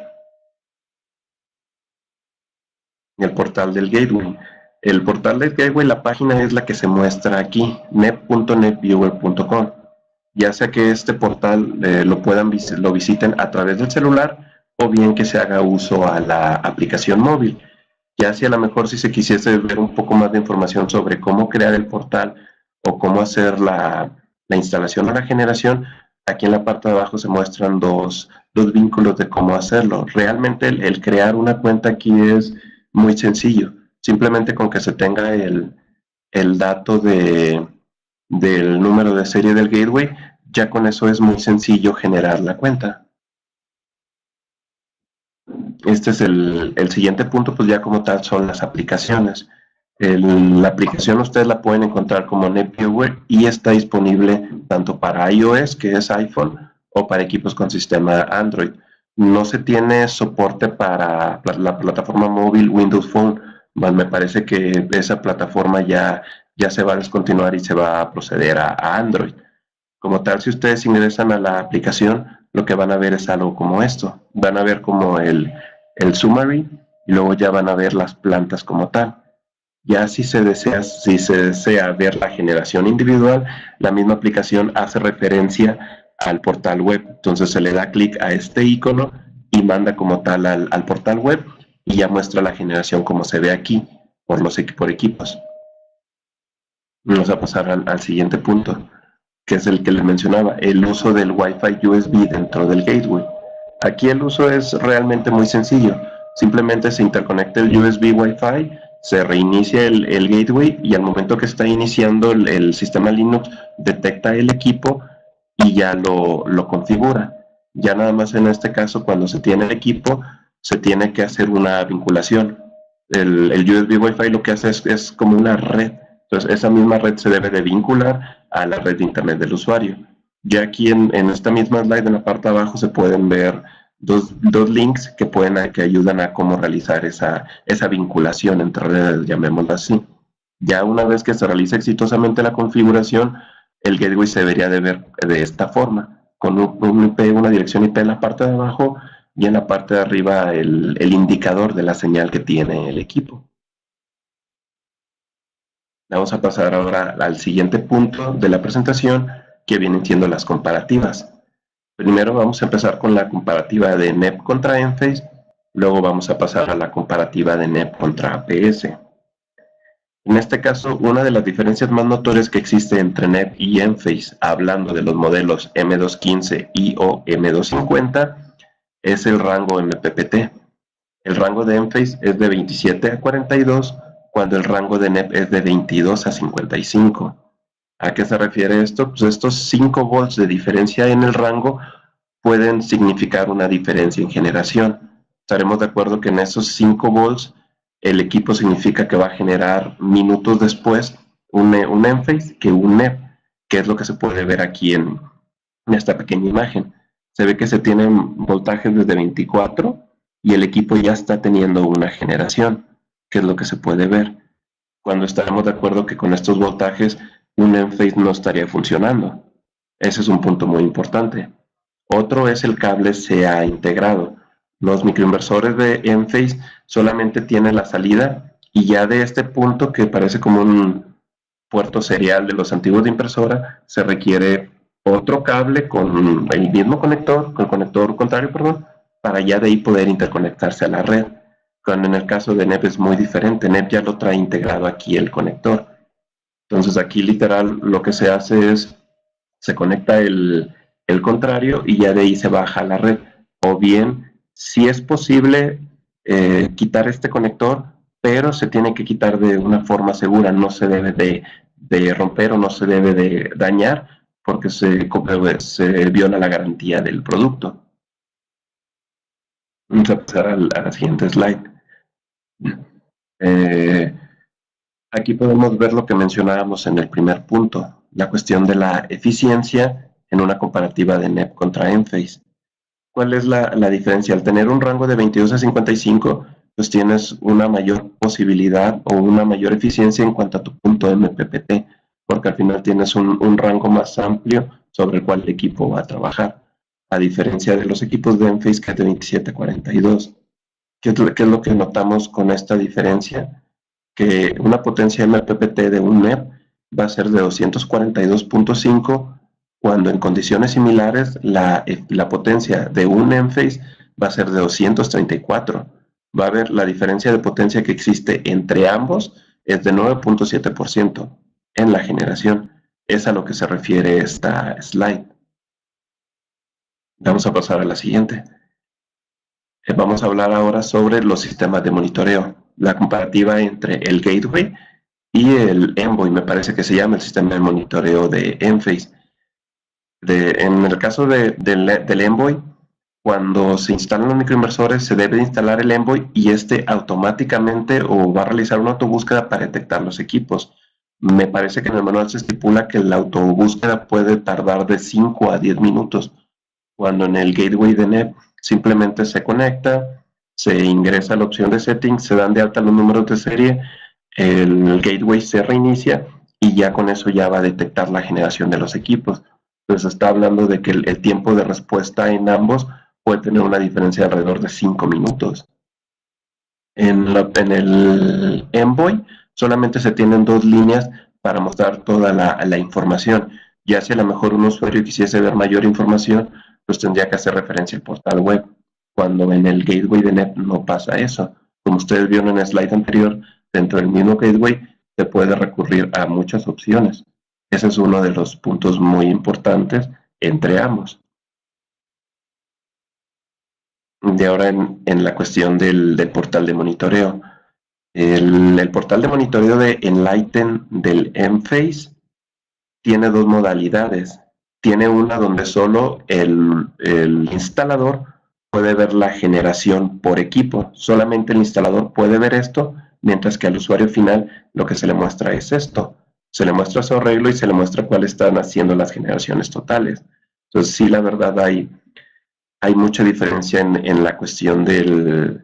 El portal del gateway. El portal del gateway, la página es la que se muestra aquí, net.netviewer.com. Ya sea que este portal lo visiten a través del celular, o bien que se haga uso a la aplicación móvil. Ya si a lo mejor si se quisiese ver un poco más de información sobre cómo crear el portal o cómo hacer la instalación o la generación, aquí en la parte de abajo se muestran dos vínculos de cómo hacerlo. Realmente el crear una cuenta aquí es muy sencillo. Simplemente con que se tenga el dato del número de serie del gateway, ya con eso es muy sencillo generar la cuenta. Este es el siguiente punto, pues ya como tal son las aplicaciones. La aplicación ustedes la pueden encontrar como NetViewer, y está disponible tanto para iOS, que es iPhone, o para equipos con sistema Android. No se tiene soporte para la plataforma móvil Windows Phone. Me parece que esa plataforma ya se va a descontinuar y se va a proceder a Android. Como tal, si ustedes ingresan a la aplicación, lo que van a ver es algo como esto. Van a ver como el summary, y luego ya van a ver las plantas como tal. Ya si se desea ver la generación individual, la misma aplicación hace referencia al portal web. Entonces se le da clic a este icono y manda como tal al portal web, y ya muestra la generación como se ve aquí por equipos. Vamos a pasar al siguiente punto, que es el que les mencionaba, el uso del Wi-Fi USB dentro del gateway. Aquí el uso es realmente muy sencillo. Simplemente se interconecta el USB Wi-Fi, se reinicia el gateway, y al momento que está iniciando el sistema Linux, detecta el equipo y ya lo configura. Ya nada más en este caso, cuando se tiene el equipo, se tiene que hacer una vinculación. El USB Wi-Fi lo que hace es como una red. Entonces esa misma red se debe de vincular a la red de internet del usuario. Ya aquí en esta misma slide, en la parte de abajo, se pueden ver dos links que ayudan a cómo realizar esa vinculación entre redes, llamémoslo así. Ya una vez que se realiza exitosamente la configuración, el gateway se debería de ver de esta forma, con una dirección IP en la parte de abajo, y en la parte de arriba el indicador de la señal que tiene el equipo. Vamos a pasar ahora al siguiente punto de la presentación, que vienen siendo las comparativas. Primero vamos a empezar con la comparativa de NEP contra Enphase, luego vamos a pasar a la comparativa de NEP contra APS. En este caso, una de las diferencias más notorias que existe entre NEP y Enphase, hablando de los modelos M215 y o M250, es el rango MPPT. El rango de Enphase es de 27 a 42, cuando el rango de NEP es de 22 a 55. ¿A qué se refiere esto? Pues estos 5 volts de diferencia en el rango pueden significar una diferencia en generación. Estaremos de acuerdo que en esos 5 volts el equipo significa que va a generar minutos después un Enphase que un NEP, que es lo que se puede ver aquí en esta pequeña imagen. Se ve que se tienen voltajes desde 24 y el equipo ya está teniendo una generación. ¿qué es lo que se puede ver? Cuando estaremos de acuerdo que con estos voltajes un Enphase no estaría funcionando. Ese es un punto muy importante. Otro es el cable CA integrado. Los microinversores de Enphase solamente tienen la salida y ya de este punto, que parece como un puerto serial de los antiguos de impresora, se requiere otro cable con el mismo conector, con el conector contrario, perdón, para ya de ahí poder interconectarse a la red. Cuando en el caso de NEP es muy diferente, NEP ya lo trae integrado aquí el conector. Entonces aquí literal lo que se hace es, se conecta el contrario y ya de ahí se baja a la red. O bien, si es posible quitar este conector, pero se tiene que quitar de una forma segura, no se debe de romper o no se debe de dañar porque se viola la garantía del producto. Vamos a pasar a la siguiente slide. Aquí podemos ver lo que mencionábamos en el primer punto, la cuestión de la eficiencia en una comparativa de NEP contra Enphase. ¿Cuál es la diferencia? Al tener un rango de 22 a 55, pues tienes una mayor posibilidad o una mayor eficiencia en cuanto a tu punto MPPT, porque al final tienes un rango más amplio sobre el cual el equipo va a trabajar, a diferencia de los equipos de Enphase que es de 27 a 42. ¿Qué es lo que notamos con esta diferencia? Que una potencia MPPT de un NEP va a ser de 242.5, cuando en condiciones similares la potencia de un Enphase va a ser de 234. Va a haber la diferencia de potencia que existe entre ambos es de 9.7% en la generación. Es a lo que se refiere esta slide. Vamos a pasar a la siguiente. Vamos a hablar ahora sobre los sistemas de monitoreo, la comparativa entre el Gateway y el Envoy, me parece que se llama el sistema de monitoreo de Enphase. En el caso del Envoy, cuando se instalan los microinversores, se debe instalar el Envoy y este automáticamente o va a realizar una autobúsqueda para detectar los equipos. Me parece que en el manual se estipula que la autobúsqueda puede tardar de 5 a 10 minutos, cuando en el Gateway de NEP simplemente se conecta, se ingresa la opción de settings, se dan de alta los números de serie, el gateway se reinicia y ya con eso ya va a detectar la generación de los equipos. Entonces está hablando de que el tiempo de respuesta en ambos puede tener una diferencia de alrededor de 5 minutos. En el Envoy solamente se tienen 2 líneas para mostrar toda la información. Ya si a lo mejor un usuario quisiese ver mayor información, pues tendría que hacer referencia al portal web, cuando en el gateway de NEP no pasa eso. Como ustedes vieron en el slide anterior, dentro del mismo gateway se puede recurrir a muchas opciones. Ese es uno de los puntos muy importantes entre ambos. De ahora en la cuestión del portal de monitoreo. El portal de monitoreo de Enlighten del Enphase tiene 2 modalidades. Tiene una donde solo el instalador puede ver la generación por equipo. Solamente el instalador puede ver esto, mientras que al usuario final lo que se le muestra es esto. Se le muestra su arreglo y se le muestra cuáles están haciendo las generaciones totales. Entonces sí, la verdad hay mucha diferencia en la cuestión de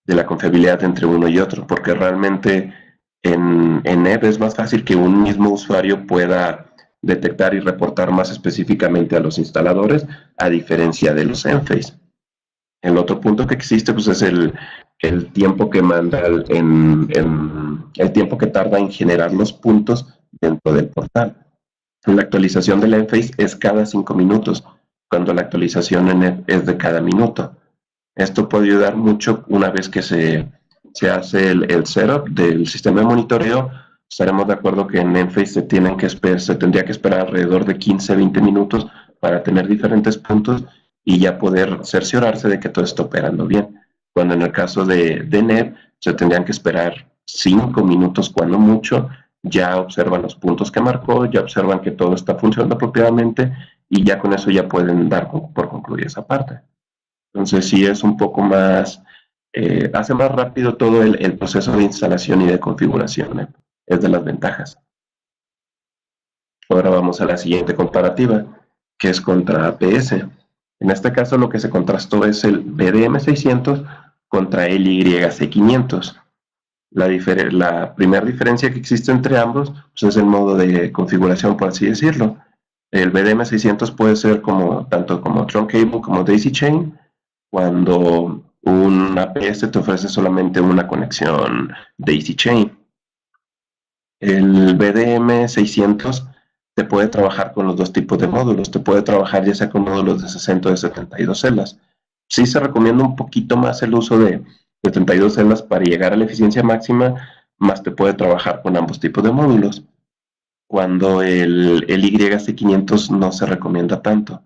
la confiabilidad entre uno y otro, porque realmente en NEP es más fácil que un mismo usuario pueda detectar y reportar más específicamente a los instaladores, a diferencia de los Enphase. El otro punto que existe pues, es el tiempo que manda, el tiempo que tarda en generar los puntos dentro del portal. La actualización del Enphase es cada 5 minutos, cuando la actualización en NEP es de cada minuto. Esto puede ayudar mucho una vez que se hace el setup del sistema de monitoreo. Estaremos de acuerdo que en Enphase se tendría que esperar alrededor de 15-20 minutos para tener diferentes puntos y ya poder cerciorarse de que todo está operando bien. Cuando en el caso de NEP se tendrían que esperar 5 minutos cuando mucho, ya observan los puntos que marcó, ya observan que todo está funcionando apropiadamente y ya con eso ya pueden dar por concluir esa parte. Entonces sí es un poco más, hace más rápido todo el proceso de instalación y de configuración, es de las ventajas. Ahora vamos a la siguiente comparativa, que es contra APS. En este caso lo que se contrastó es el BDM600 contra el YC500. La primera diferencia que existe entre ambos pues, es el modo de configuración, por así decirlo. El BDM600 puede ser tanto como Truncable como Daisy Chain, cuando un APS te ofrece solamente una conexión Daisy Chain. El BDM600 te puede trabajar con los dos tipos de módulos, te puede trabajar ya sea con módulos de 60 o de 72 celdas. Sí se recomienda un poquito más el uso de 72 celdas para llegar a la eficiencia máxima, más te puede trabajar con ambos tipos de módulos, cuando el YC500 no se recomienda tanto.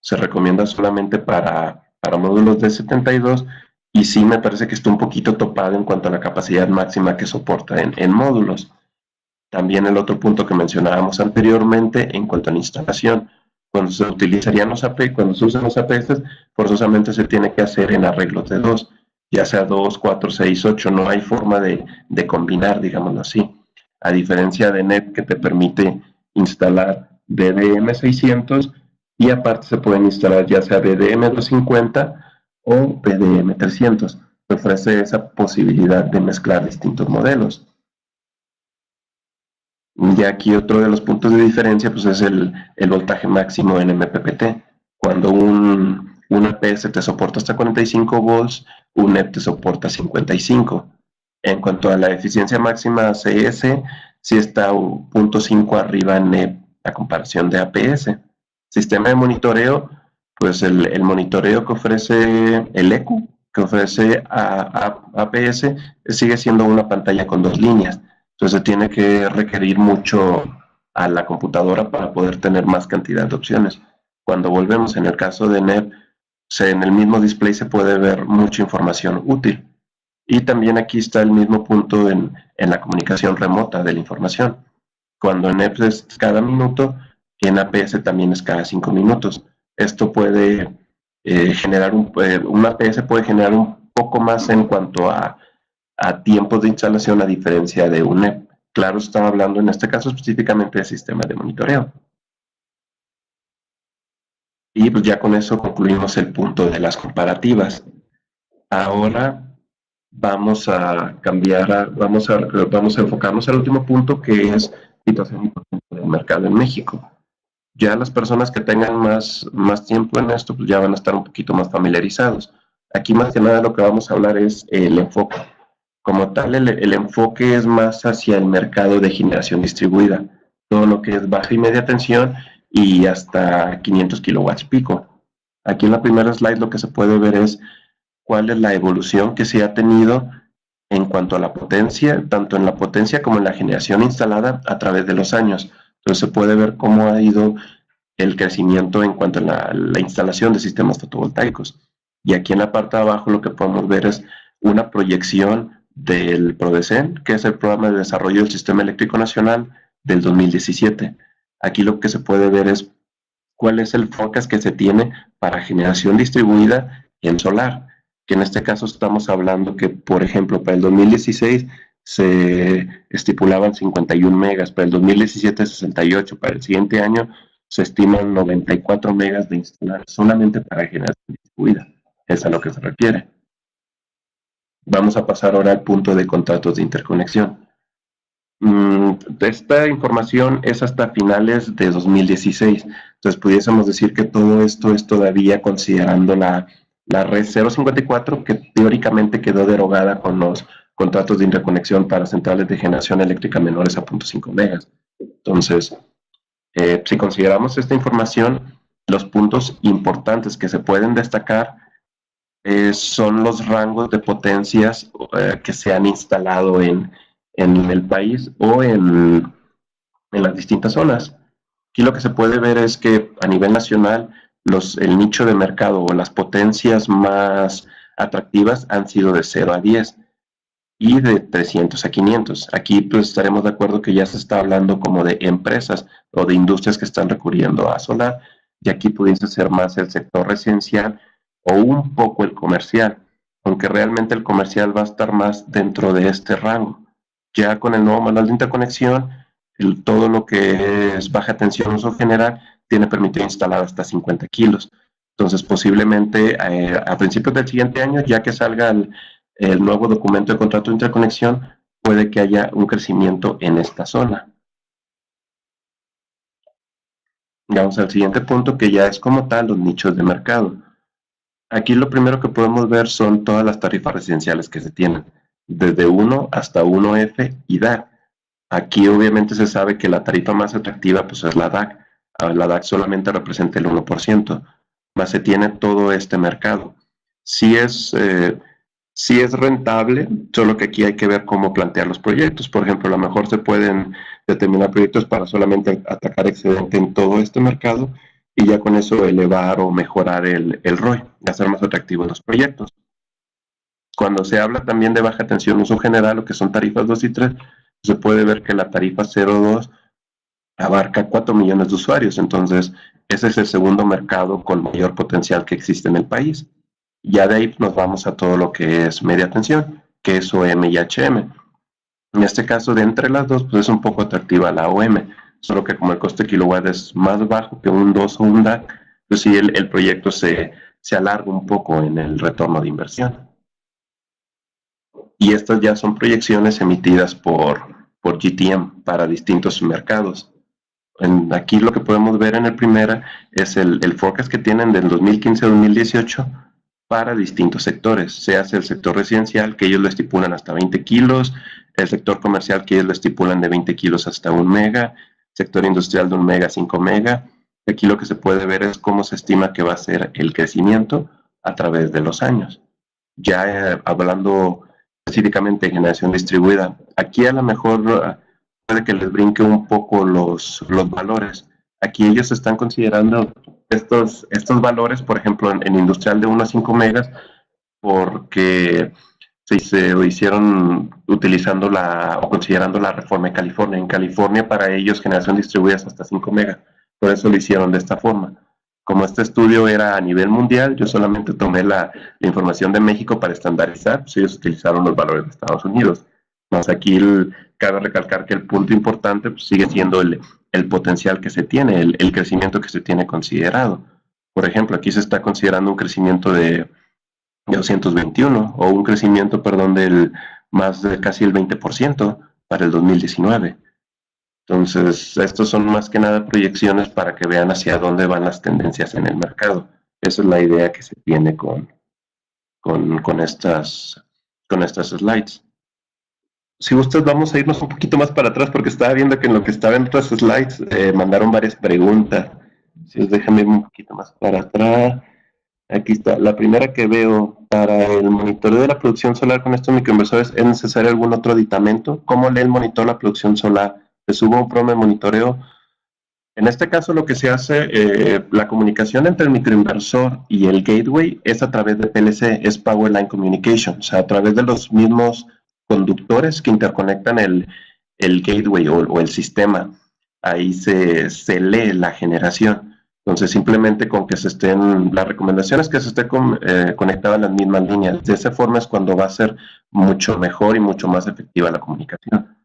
Se recomienda solamente para módulos de 72 y sí me parece que está un poquito topado en cuanto a la capacidad máxima que soporta en módulos. También el otro punto que mencionábamos anteriormente en cuanto a la instalación, cuando se utilizarían los AP, cuando se usan los APS, forzosamente se tiene que hacer en arreglos de dos, ya sea 2, 4, 6, 8, no hay forma de combinar, digámoslo así. A diferencia de NET que te permite instalar BDM600 y aparte se pueden instalar ya sea BDM250 o BDM300. Te ofrece esa posibilidad de mezclar distintos modelos. Y aquí otro de los puntos de diferencia pues es el voltaje máximo en MPPT. Cuando un APS te soporta hasta 45 volts, un NEP te soporta 55. En cuanto a la eficiencia máxima CS, sí está un 0.5 arriba en NEP a comparación de APS. Sistema de monitoreo, pues el monitoreo que ofrece el ECU, que ofrece APS, sigue siendo una pantalla con dos líneas. Entonces tiene que requerir mucho a la computadora para poder tener más cantidad de opciones. Cuando volvemos en el caso de NEP, en el mismo display se puede ver mucha información útil. Y también aquí está el mismo punto en la comunicación remota de la información. Cuando en NEP es cada minuto, en APS también es cada 5 minutos. Esto puede generar un APS puede generar un poco más en cuanto a tiempos de instalación a diferencia de un NEP. Claro, estaba hablando en este caso específicamente de sistemas de monitoreo. Y pues ya con eso concluimos el punto de las comparativas. Ahora vamos a vamos a enfocarnos al último punto, que es situación del mercado en México. Ya las personas que tengan más tiempo en esto, pues ya van a estar un poquito más familiarizados. Aquí más que nada lo que vamos a hablar es el enfoque. Como tal, el enfoque es más hacia el mercado de generación distribuida, todo lo que es baja y media tensión y hasta 500 kilowatts pico. Aquí en la primera slide lo que se puede ver es cuál es la evolución que se ha tenido en cuanto a la potencia, tanto en la potencia como en la generación instalada a través de los años. Entonces se puede ver cómo ha ido el crecimiento en cuanto a la instalación de sistemas fotovoltaicos. Y aquí en la parte de abajo lo que podemos ver es una proyección del PRODECEN, que es el Programa de Desarrollo del Sistema Eléctrico Nacional del 2017. Aquí lo que se puede ver es cuál es el forecast que se tiene para generación distribuida en solar, que en este caso estamos hablando que, por ejemplo, para el 2016 se estipulaban 51 megas, para el 2017 68, para el siguiente año se estiman 94 megas de instalar solamente para generación distribuida. Es a lo que se refiere. Vamos a pasar ahora al punto de contratos de interconexión. Esta información es hasta finales de 2016, entonces pudiésemos decir que todo esto es todavía considerando la red 054, que teóricamente quedó derogada con los contratos de interconexión para centrales de generación eléctrica menores a 0.5 megas. Entonces, si consideramos esta información, los puntos importantes que se pueden destacar son los rangos de potencias que se han instalado en el país o en las distintas zonas. Aquí lo que se puede ver es que a nivel nacional el nicho de mercado o las potencias más atractivas han sido de 0 a 10 y de 300 a 500. Aquí pues estaremos de acuerdo que ya se está hablando como de empresas o de industrias que están recurriendo a solar, y aquí pudiese ser más el sector residencial o un poco el comercial, aunque realmente el comercial va a estar más dentro de este rango. Ya con el nuevo manual de interconexión, todo lo que es baja tensión uso general tiene permitido instalar hasta 50 kilos. Entonces, posiblemente a principios del siguiente año, ya que salga el nuevo documento de contrato de interconexión, puede que haya un crecimiento en esta zona. Vamos al siguiente punto, que ya es como tal los nichos de mercado. Aquí lo primero que podemos ver son todas las tarifas residenciales que se tienen, desde 1 hasta 1F y DAC. Aquí obviamente se sabe que la tarifa más atractiva pues es la DAC. La DAC solamente representa el 1%, más se tiene todo este mercado. Sí es rentable, solo que aquí hay que ver cómo plantear los proyectos. Por ejemplo, a lo mejor se pueden determinar proyectos para solamente atacar excedente en todo este mercado y ya con eso elevar o mejorar el ROI, hacer más atractivos los proyectos. Cuando se habla también de baja tensión uso general, lo que son tarifas 2 y 3, se puede ver que la tarifa 0.2 abarca 4 millones de usuarios, entonces ese es el segundo mercado con mayor potencial que existe en el país. Ya de ahí nos vamos a todo lo que es media tensión, que es OM y HM. En este caso, de entre las dos, pues es un poco atractiva la OM, solo que como el coste de kilowatt es más bajo que un 2 o un DAC, pues sí, el proyecto se alarga un poco en el retorno de inversión. Y estas ya son proyecciones emitidas por GTM para distintos mercados. Aquí lo que podemos ver en el primera es el forecast que tienen del 2015 a 2018 para distintos sectores. Se hace el sector residencial, que ellos lo estipulan hasta 20 kilos, el sector comercial, que ellos lo estipulan de 20 kilos hasta 1 mega, sector industrial de 1 mega a 5 mega. Aquí lo que se puede ver es cómo se estima que va a ser el crecimiento a través de los años. Ya hablando específicamente de generación distribuida, aquí a lo mejor puede que les brinque un poco los valores. Aquí ellos están considerando estos valores, por ejemplo, en industrial de 1 a 5 megas, porque se hicieron utilizando o considerando la reforma de California. En California, para ellos, generación distribuida es hasta 5 megas. Por eso lo hicieron de esta forma. Como este estudio era a nivel mundial, yo solamente tomé la información de México para estandarizar, pues ellos utilizaron los valores de Estados Unidos. Más aquí cabe recalcar que el punto importante pues, sigue siendo el potencial que se tiene, el crecimiento que se tiene considerado. Por ejemplo, aquí se está considerando un crecimiento de 221 o un crecimiento, perdón, del más de casi el 20% para el 2019. Entonces, estos son más que nada proyecciones para que vean hacia dónde van las tendencias en el mercado. Esa es la idea que se tiene con estas slides. Si gustas, vamos a irnos un poquito más para atrás porque estaba viendo que en lo que estaba en otras slides mandaron varias preguntas. Si déjame ir un poquito más para atrás. Aquí está. La primera que veo, para el monitoreo de la producción solar con estos microinversores, ¿es necesario algún otro aditamento? ¿Cómo lee el monitor la producción solar? ¿Se sube un programa de monitoreo? En este caso lo que se hace, la comunicación entre el microinversor y el gateway es a través de PLC, es Power Line Communication, o sea, a través de los mismos conductores que interconectan el gateway o el sistema. Ahí se lee la generación. Entonces, simplemente con que las recomendaciones que se esté conectada en las mismas líneas. De esa forma es cuando va a ser mucho mejor y mucho más efectiva la comunicación.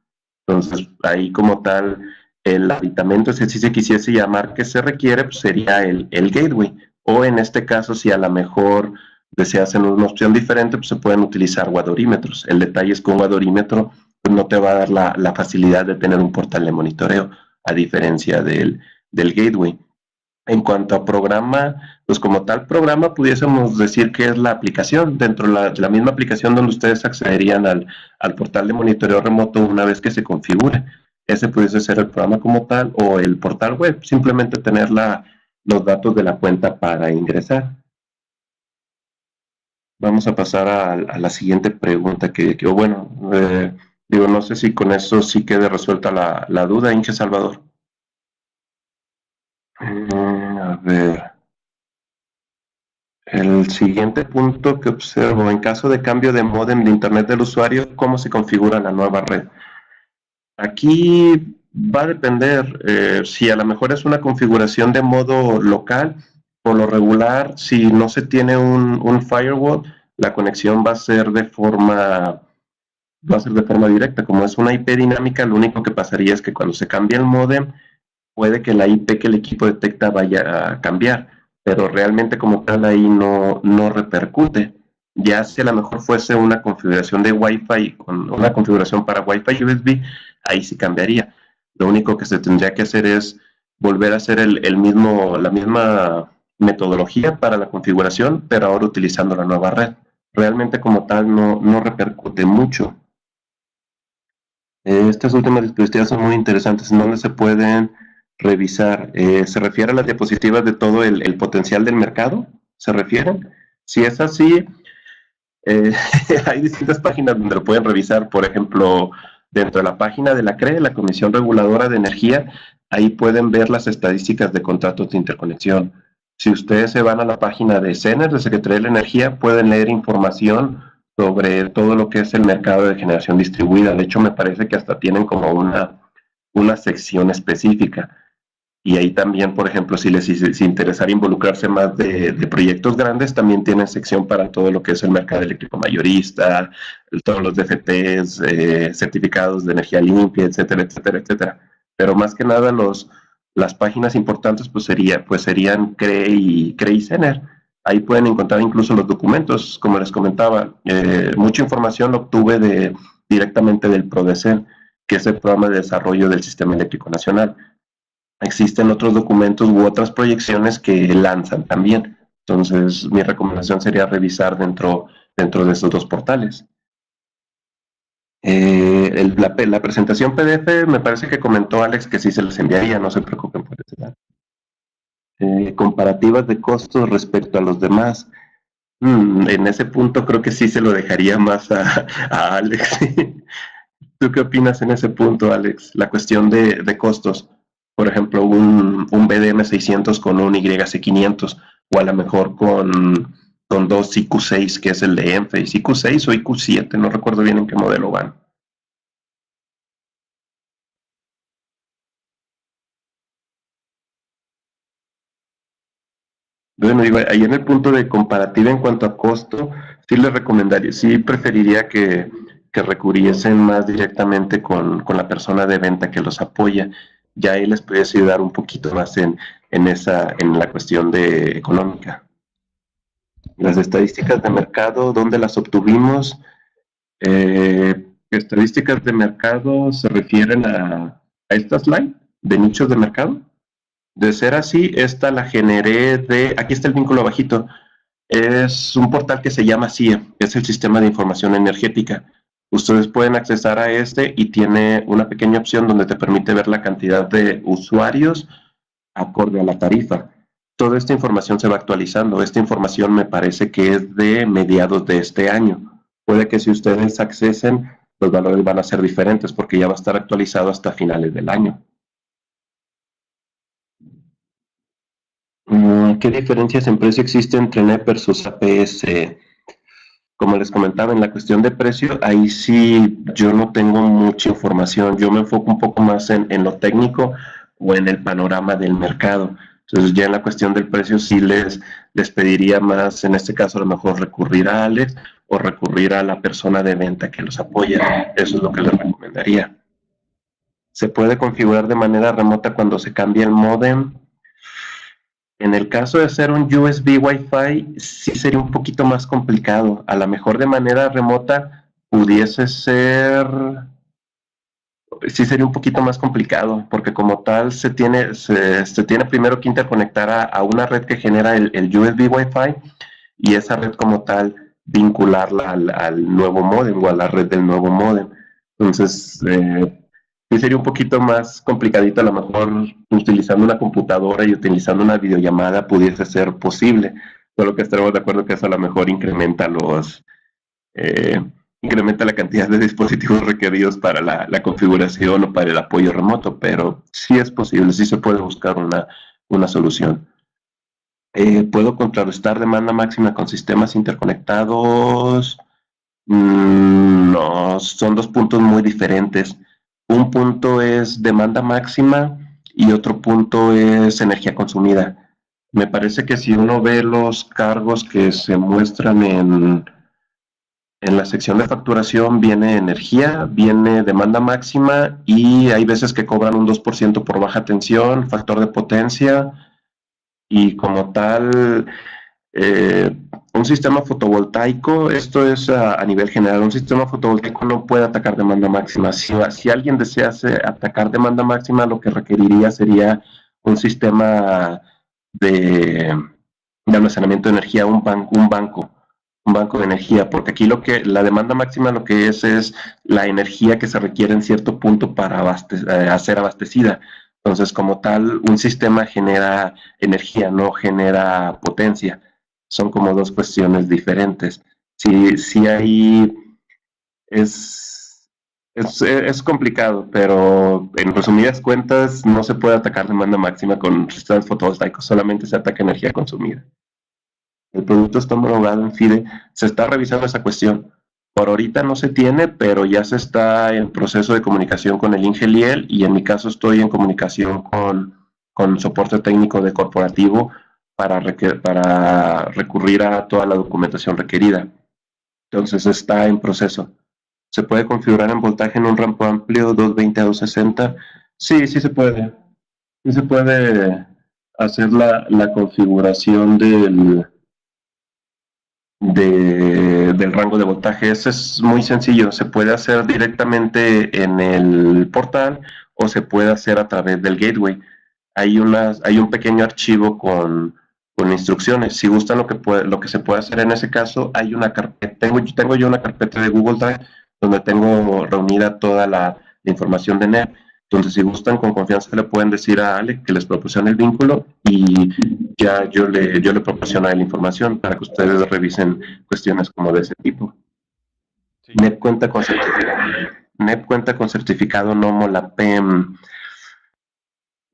Entonces, ahí como tal, el aditamento, si se quisiese llamar que se requiere, pues sería el gateway. O en este caso, si a lo mejor deseas en una opción diferente, pues se pueden utilizar guadorímetros. El detalle es que un guadorímetro pues, no te va a dar la facilidad de tener un portal de monitoreo, a diferencia del gateway. En cuanto a programa, pues como tal programa pudiésemos decir que es la aplicación, dentro de la misma aplicación donde ustedes accederían al portal de monitoreo remoto una vez que se configure. Ese pudiese ser el programa como tal o el portal web, simplemente tener los datos de la cuenta para ingresar. Vamos a pasar a la siguiente pregunta no sé si con eso sí quede resuelta la duda, Inge Salvador. A ver. El siguiente punto que observo, en caso de cambio de módem de internet del usuario, ¿cómo se configura la nueva red? Aquí va a depender, si a lo mejor es una configuración de modo local, por lo regular, si no se tiene un firewall, la conexión va a ser de forma directa. Como es una IP dinámica, lo único que pasaría es que cuando se cambie el módem, puede que la IP que el equipo detecta vaya a cambiar, pero realmente como tal ahí no repercute. Ya si a lo mejor fuese una configuración de Wi-Fi con una configuración para Wi-Fi USB, ahí sí cambiaría. Lo único que se tendría que hacer es volver a hacer la misma metodología para la configuración, pero ahora utilizando la nueva red. Realmente como tal no repercute mucho. Estas últimas diapositivas son muy interesantes, en donde se pueden revisar. ¿Se refiere a las diapositivas de todo el potencial del mercado? ¿Se refieren? Si es así, eh, hay distintas páginas donde lo pueden revisar. Por ejemplo, dentro de la página de la CRE, la Comisión Reguladora de Energía, ahí pueden ver las estadísticas de contratos de interconexión. Si ustedes se van a la página de CENER, de Secretaría de la Energía, pueden leer información sobre todo lo que es el mercado de generación distribuida. De hecho, me parece que hasta tienen como una sección específica. Y ahí también, por ejemplo, si interesara involucrarse más de proyectos grandes, también tienen sección para todo lo que es el mercado eléctrico mayorista, todos los DFTs, certificados de energía limpia, etcétera, etcétera, etcétera. Pero más que nada las páginas importantes pues serían CRE y CENER. Ahí pueden encontrar incluso los documentos, como les comentaba. Mucha información lo obtuve directamente del PRODECEN, que es el Programa de Desarrollo del Sistema Eléctrico Nacional. Existen otros documentos u otras proyecciones que lanzan también. Entonces, mi recomendación sería revisar dentro de esos dos portales. La presentación PDF, me parece que comentó Alex que sí se les enviaría, no se preocupen por eso. Comparativas de costos respecto a los demás. En ese punto creo que sí se lo dejaría más a Alex. ¿Tú qué opinas en ese punto, Alex? La cuestión de costos. Por ejemplo, un BDM600 con un YC500 o a lo mejor con dos IQ6, que es el de Enphase. IQ6 o IQ7, no recuerdo bien en qué modelo van. Bueno, digo, ahí en el punto de comparativa en cuanto a costo, sí les recomendaría, sí preferiría que recurriesen más directamente con la persona de venta que los apoya. Ya ahí les puedes ayudar un poquito más en la cuestión de económica. Las estadísticas de mercado, ¿dónde las obtuvimos? Estadísticas de mercado se refieren a esta slide de nichos de mercado. De ser así, esta la generé aquí está el vínculo abajito. Es un portal que se llama CIE, que es el Sistema de Información Energética. Ustedes pueden accesar a este y tiene una pequeña opción donde te permite ver la cantidad de usuarios acorde a la tarifa. Toda esta información se va actualizando. Esta información me parece que es de mediados de este año. Puede que si ustedes accesen, los valores van a ser diferentes porque ya va a estar actualizado hasta finales del año. ¿Qué diferencias en precio existen entre NEP versus APS? Como les comentaba, en la cuestión de precio, ahí sí yo no tengo mucha información. Yo me enfoco un poco más en lo técnico o en el panorama del mercado. Entonces ya en la cuestión del precio sí les pediría más, en este caso a lo mejor recurrir a Alex o recurrir a la persona de venta que los apoya. Eso es lo que les recomendaría. ¿Se puede configurar de manera remota cuando se cambia el módem? En el caso de ser un USB Wi-Fi, sí sería un poquito más complicado. A lo mejor de manera remota pudiese ser, sí sería un poquito más complicado, porque como tal se tiene primero que interconectar a una red que genera el USB Wi-Fi y esa red como tal vincularla al nuevo módem o a la red del nuevo módem. Entonces, sí sería un poquito más complicadito, a lo mejor utilizando una computadora y utilizando una videollamada pudiese ser posible, solo que estaremos de acuerdo que eso a lo mejor incrementa la cantidad de dispositivos requeridos para la configuración o para el apoyo remoto, pero sí es posible, sí se puede buscar una solución. ¿Puedo contrarrestar demanda máxima con sistemas interconectados? No, son dos puntos muy diferentes. Un punto es demanda máxima y otro punto es energía consumida. Me parece que si uno ve los cargos que se muestran en la sección de facturación, viene energía, viene demanda máxima y hay veces que cobran un 2% por baja tensión, factor de potencia y como tal Un sistema fotovoltaico, esto es a nivel general, un sistema fotovoltaico no puede atacar demanda máxima. Si alguien desease atacar demanda máxima, lo que requeriría sería un sistema de, de almacenamiento de energía, un banco de energía, porque aquí la demanda máxima lo que es la energía que se requiere en cierto punto para ser abastecida. Entonces, como tal, un sistema genera energía, no genera potencia. Son como dos cuestiones diferentes. Sí ahí es complicado, pero en resumidas cuentas no se puede atacar demanda máxima con sistemas fotovoltaicos, solamente se ataca energía consumida. El producto está homologado en FIDE, se está revisando esa cuestión. Por ahorita no se tiene, pero ya se está en proceso de comunicación con el Ingeliel y en mi caso estoy en comunicación con soporte técnico de corporativo para recurrir a toda la documentación requerida. Entonces está en proceso. ¿Se puede configurar en voltaje en un rampo amplio 220 a 260? Sí, sí se puede. Sí se puede hacer la configuración del rango de voltaje. Ese es muy sencillo. Se puede hacer directamente en el portal o se puede hacer a través del gateway. Hay un pequeño archivo con instrucciones. Si gustan lo que se puede hacer en ese caso, hay una carpeta. Tengo yo una carpeta de Google Drive donde tengo reunida toda la información de NEP. Entonces, si gustan, con confianza le pueden decir a Ale que les proporcione el vínculo y ya yo le proporciono la información para que ustedes revisen cuestiones como de ese tipo. Sí. NEP cuenta con certificado NOMO, la PEM.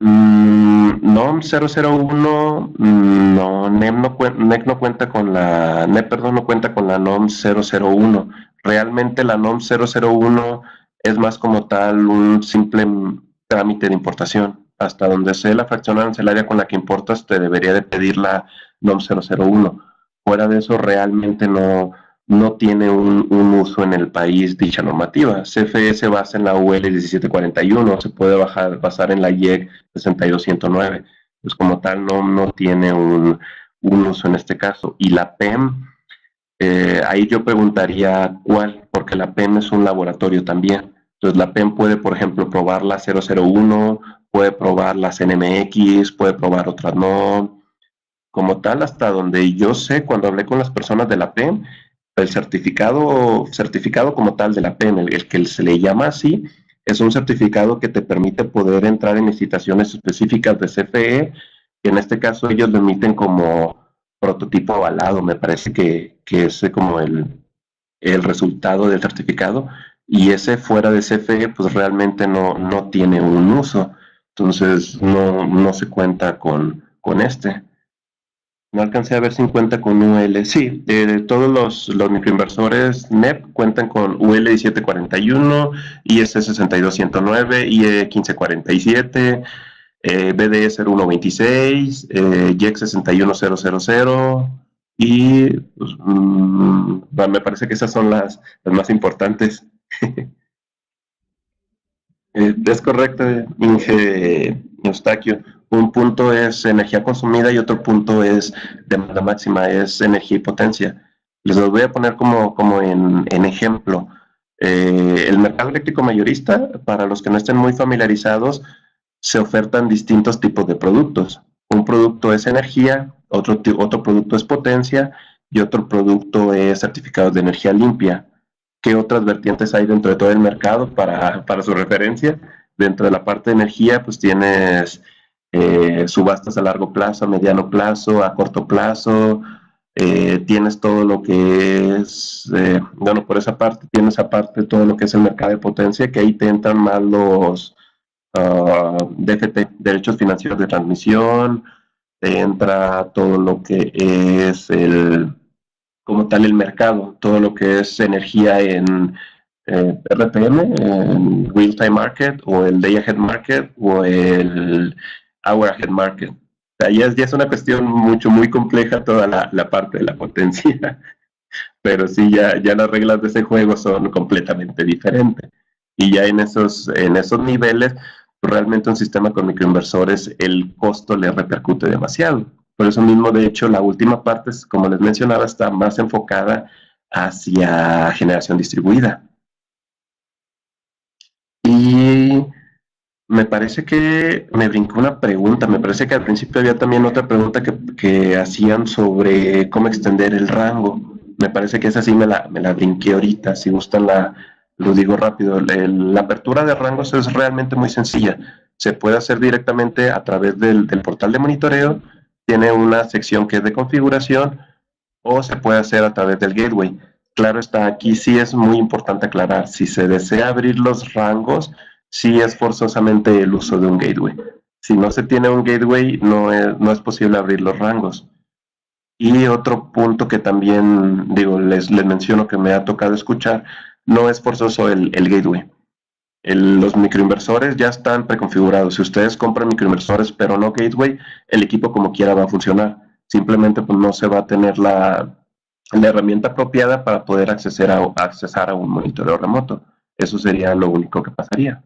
NOM 001, no, NEP no cuenta con la, NEP, perdón, no cuenta con la NOM 001. Realmente la NOM 001 es más como tal un simple trámite de importación. Hasta donde sé la fracción arancelaria con la que importas te debería de pedir la NOM 001. Fuera de eso realmente no tiene un uso en el país dicha normativa. CFE se basa en la UL 1741, se puede basar en la IEC 62109. Pues como tal no tiene un uso en este caso. Y la PEM, ahí yo preguntaría cuál, porque la PEM es un laboratorio también. Entonces la PEM puede, por ejemplo, probar la 001, puede probar las NMX, puede probar otras no. Como tal, hasta donde yo sé, cuando hablé con las personas de la PEM, el certificado como tal de la PEM, el que se le llama así, es un certificado que te permite poder entrar en licitaciones específicas de CFE, que en este caso ellos lo emiten como prototipo avalado, me parece que es como el resultado del certificado, y ese fuera de CFE pues realmente no tiene un uso, entonces no se cuenta con este. No alcancé a ver si cuenta con UL. Sí, todos los microinversores NEP cuentan con UL 1741, IS 62109, IE 1547, BDE 0126, YEC 61000 y pues, me parece que esas son las más importantes. Es correcto, Inge Eustaquio. Un punto es energía consumida y otro punto es demanda máxima, es energía y potencia. Les los voy a poner como en ejemplo. El mercado eléctrico mayorista, para los que no estén muy familiarizados, se ofertan distintos tipos de productos. Un producto es energía, otro producto es potencia y otro producto es certificados de energía limpia. ¿Qué otras vertientes hay dentro de todo el mercado para su referencia? Dentro de la parte de energía, pues tienes subastas a largo plazo, a mediano plazo, a corto plazo, tienes todo lo que es, bueno, por esa parte, tienes aparte todo lo que es el mercado de potencia, que ahí te entran más los DFT, derechos financieros de transmisión, te entra todo lo que es como tal el mercado, todo lo que es energía en RTM, en Real Time Market, o el Day Ahead Market, o el Hour Ahead Market. O sea, ya es una cuestión muy compleja toda la parte de la potencia, pero sí, ya las reglas de ese juego son completamente diferentes. Y ya en esos niveles, realmente un sistema con microinversores, el costo le repercute demasiado. Por eso mismo, de hecho, la última parte, como les mencionaba, está más enfocada hacia generación distribuida. Y me parece que me brincó una pregunta, me parece que al principio había también otra pregunta que hacían sobre cómo extender el rango. Me parece que esa sí me la brinqué ahorita, si gustan lo digo rápido. La apertura de rangos es realmente muy sencilla. Se puede hacer directamente a través del portal de monitoreo, tiene una sección que es de configuración, o se puede hacer a través del gateway. Claro está, aquí sí es muy importante aclarar, si se desea abrir los rangos, sí es forzosamente el uso de un gateway. Si no se tiene un gateway, no es posible abrir los rangos. Y otro punto que también, digo, les menciono que me ha tocado escuchar, no es forzoso el gateway. Los microinversores ya están preconfigurados. Si ustedes compran microinversores pero no gateway, el equipo como quiera va a funcionar. Simplemente pues, no se va a tener la herramienta apropiada para poder accesar a un monitoreo remoto. Eso sería lo único que pasaría.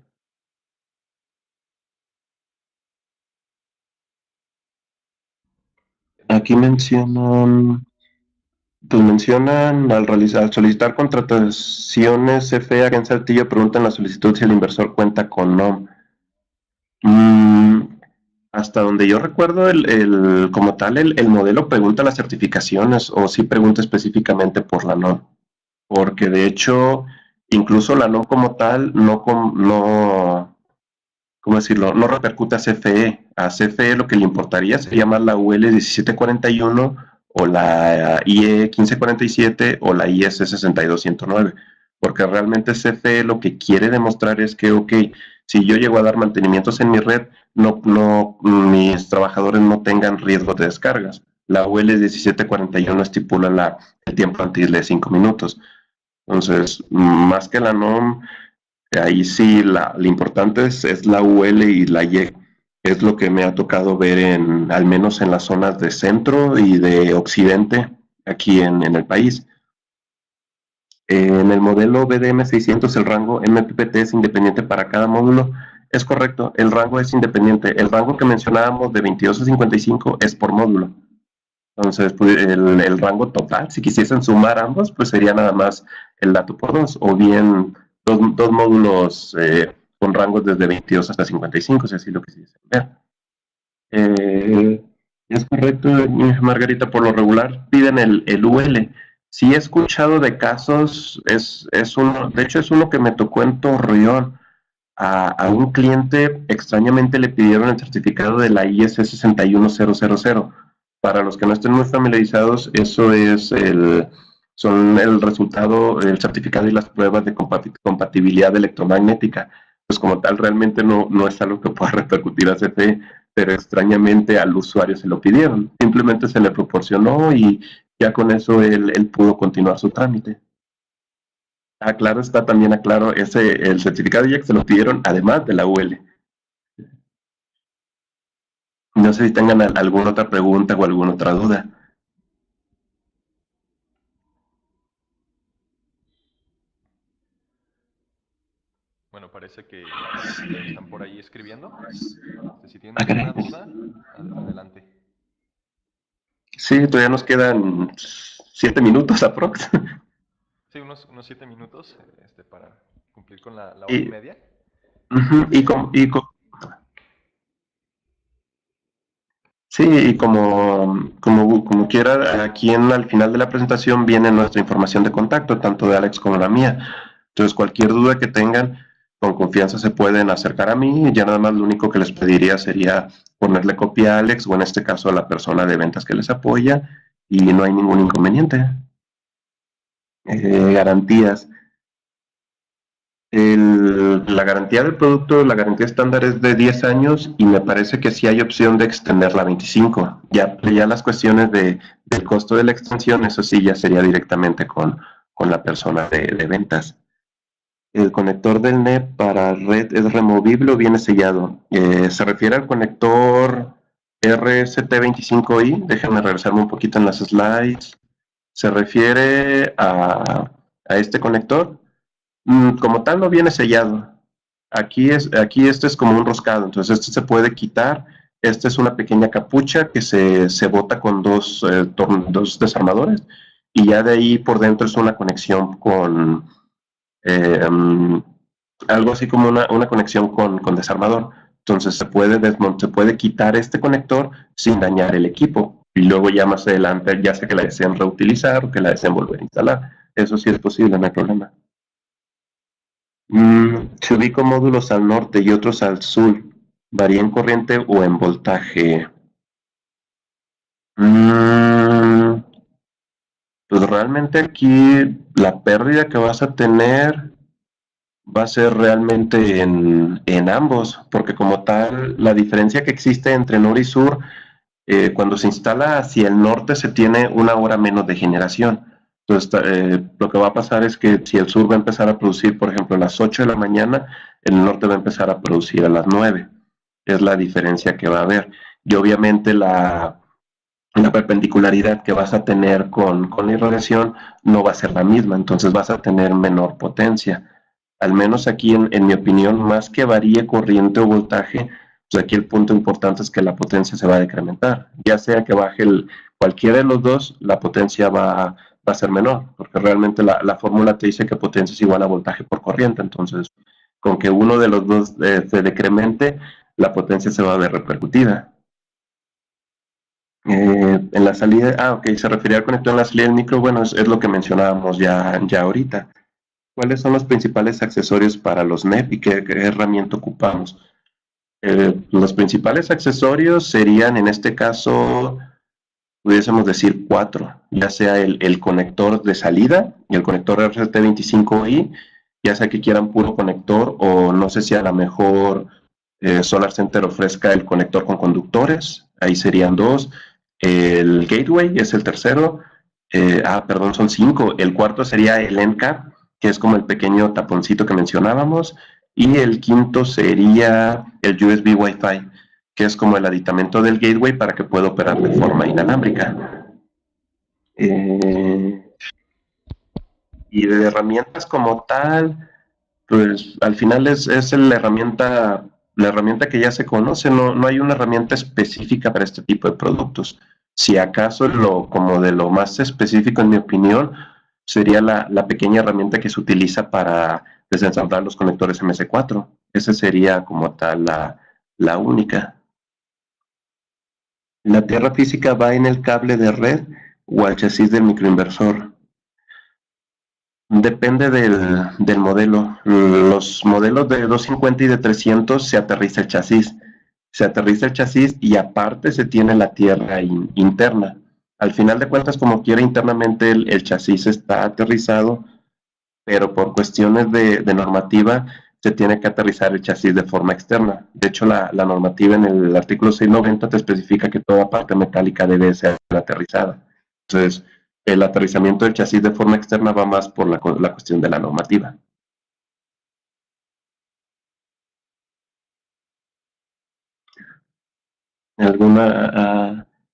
Aquí mencionan al solicitar contrataciones CFE aquí en Saltillo, preguntan la solicitud si el inversor cuenta con NOM. Hasta donde yo recuerdo, como tal, el modelo pregunta las certificaciones o sí pregunta específicamente por la NOM. Porque de hecho, incluso la NOM como tal ¿cómo decirlo? No repercute a CFE. A CFE lo que le importaría sería más la UL 1741 o la IE 1547 o la IS 62109. Porque realmente CFE lo que quiere demostrar es que, ok, si yo llego a dar mantenimientos en mi red, mis trabajadores no tengan riesgo de descargas. La UL 1741 estipula el tiempo antes de 5 minutos. Entonces, más que la NOM, ahí sí, lo importante es la UL y la Y. Es lo que me ha tocado ver al menos en las zonas de centro y de occidente, aquí en el país. En el modelo BDM 600 el rango MPPT es independiente para cada módulo. Es correcto, el rango es independiente. El rango que mencionábamos de 22 a 55 es por módulo. Entonces, pues, el rango total, si quisiesen sumar ambos, pues sería nada más el dato por dos, o bien dos módulos con rangos desde 22 hasta 55, si así lo quisiesen ver. Es correcto, Margarita, por lo regular piden el UL. Sí he escuchado de casos, de hecho es uno que me tocó en Torreón. A un cliente extrañamente le pidieron el certificado de la IS 61000. Para los que no estén muy familiarizados, eso son el resultado, el certificado y las pruebas de compatibilidad electromagnética. Pues como tal, realmente no es algo que pueda repercutir a CFE, pero extrañamente al usuario se lo pidieron. Simplemente se le proporcionó y ya con eso él pudo continuar su trámite. Claro, está también aclaro, el certificado ya que se lo pidieron además de la UL. No sé si tengan alguna otra pregunta o alguna otra duda. Bueno, parece que están por ahí escribiendo. Si tienen alguna duda, adelante. Sí, todavía nos quedan 7 minutos aprox. Sí, unos 7 minutos para cumplir con la hora y Y, media. sí, y como quiera, aquí al final de la presentación viene nuestra información de contacto, tanto de Alex como la mía. Entonces, cualquier duda que tengan, con confianza se pueden acercar a mí. Y ya nada más lo único que les pediría sería ponerle copia a Alex o en este caso a la persona de ventas que les apoya y no hay ningún inconveniente. Garantías. La garantía del producto, la garantía estándar es de 10 años y me parece que sí hay opción de extenderla a 25. Ya las cuestiones del costo de la extensión, eso sí ya sería directamente con la persona de ventas. El conector del NEP para red es removible o viene sellado. Se refiere al conector RST25i. Déjenme regresarme un poquito en las slides. Se refiere a este conector. Como tal no viene sellado. Aquí este es como un roscado, entonces este se puede quitar Esta es una pequeña capucha que se bota con dos desarmadores y ya de ahí por dentro es una conexión con algo así como una conexión con desarmador. Entonces se puede quitar este conector sin dañar el equipo. Y luego ya más adelante, ya sea que la deseen reutilizar o que la deseen volver a instalar. Eso sí es posible, no hay problema. Se ubican módulos al norte y otros al sur. ¿Varía en corriente o en voltaje? Mm, pues realmente aquí la pérdida que vas a tener va a ser realmente en ambos, porque como tal, la diferencia que existe entre norte y sur, cuando se instala hacia el norte se tiene una hora menos de generación. Entonces, lo que va a pasar es que si el sur va a empezar a producir, por ejemplo, a las 8 de la mañana, el norte va a empezar a producir a las 9. Es la diferencia que va a haber. Y obviamente la perpendicularidad que vas a tener con la irradiación no va a ser la misma, entonces vas a tener menor potencia. Al menos aquí, en mi opinión, más que varíe corriente o voltaje, pues aquí el punto importante es que la potencia se va a decrementar. Ya sea que baje cualquiera de los dos, la potencia va a ser menor, porque realmente la fórmula te dice que potencia es igual a voltaje por corriente, entonces con que uno de los dos se decremente, la potencia se va a ver repercutida. En la salida, ok, se refería al conector en la salida del micro, bueno, es lo que mencionábamos ya ahorita. ¿Cuáles son los principales accesorios para los NEP y qué herramienta ocupamos? Los principales accesorios serían, en este caso, pudiésemos decir cuatro, ya sea el conector de salida y el conector RCT25i, ya sea que quieran puro conector o no sé si a lo mejor Solar Center ofrezca el conector con conductores, ahí serían dos. El gateway es el tercero, perdón, son cinco. El cuarto sería el end cap, que es como el pequeño taponcito que mencionábamos, y el quinto sería el USB Wi-Fi, que es como el aditamento del gateway para que pueda operar de forma inalámbrica. Eh, y de herramientas como tal, pues al final es la herramienta que ya se conoce, no hay una herramienta específica para este tipo de productos. Si acaso como de lo más específico, en mi opinión, sería la pequeña herramienta que se utiliza para desensamblar los conectores MS4. Esa sería como tal la única. La tierra física va en el cable de red o al chasis del microinversor. Depende del modelo. Los modelos de 250 y de 300 se aterriza el chasis. Se aterriza el chasis y aparte se tiene la tierra interna. Al final de cuentas, como quiera, internamente el chasis está aterrizado, pero por cuestiones de normativa se tiene que aterrizar el chasis de forma externa. De hecho, la normativa en el artículo 690 te especifica que toda parte metálica debe ser aterrizada. Entonces, el aterrizamiento del chasis de forma externa va más por la cuestión de la normativa.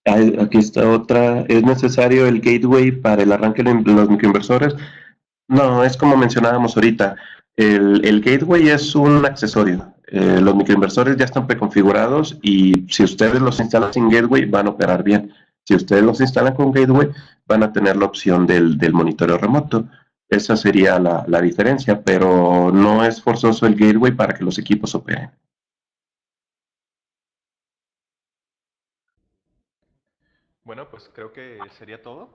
Aquí está otra. ¿Es necesario el gateway para el arranque de los microinversores? No, es como mencionábamos ahorita. El gateway es un accesorio. Los microinversores ya están preconfigurados y si ustedes los instalan sin gateway van a operar bien. Si ustedes los instalan con gateway van a tener la opción del monitoreo remoto. Esa sería la diferencia, pero no es forzoso el gateway para que los equipos operen. Bueno, pues creo que sería todo.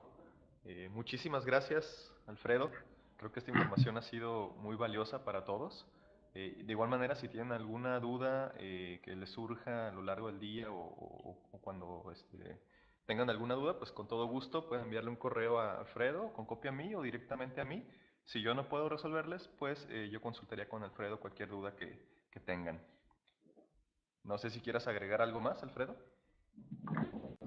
Muchísimas gracias, Alfredo. Creo que esta información ha sido muy valiosa para todos. De igual manera, si tienen alguna duda que les surja a lo largo del día o cuando tengan alguna duda, pues con todo gusto pueden enviarle un correo a Alfredo con copia a mí o directamente a mí. Si yo no puedo resolverles, pues yo consultaría con Alfredo cualquier duda que tengan. No sé si quieras agregar algo más, Alfredo.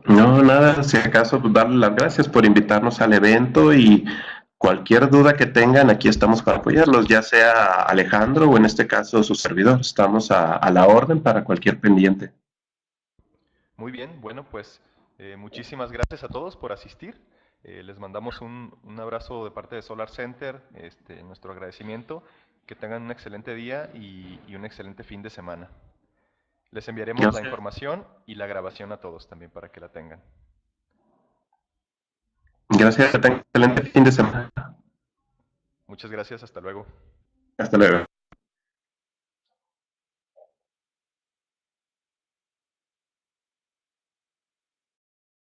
No, nada, si acaso pues, darle las gracias por invitarnos al evento y cualquier duda que tengan, aquí estamos para apoyarlos, ya sea Alejandro o en este caso su servidor. Estamos a la orden para cualquier pendiente. Muy bien, bueno, pues muchísimas gracias a todos por asistir. Les mandamos un abrazo de parte de Solar Center, nuestro agradecimiento. Que tengan un excelente día y un excelente fin de semana. Les enviaremos la Gracias. información y la grabación a todos también para que la tengan. Gracias, que tengan un excelente fin de semana. Muchas gracias, hasta luego. Hasta luego.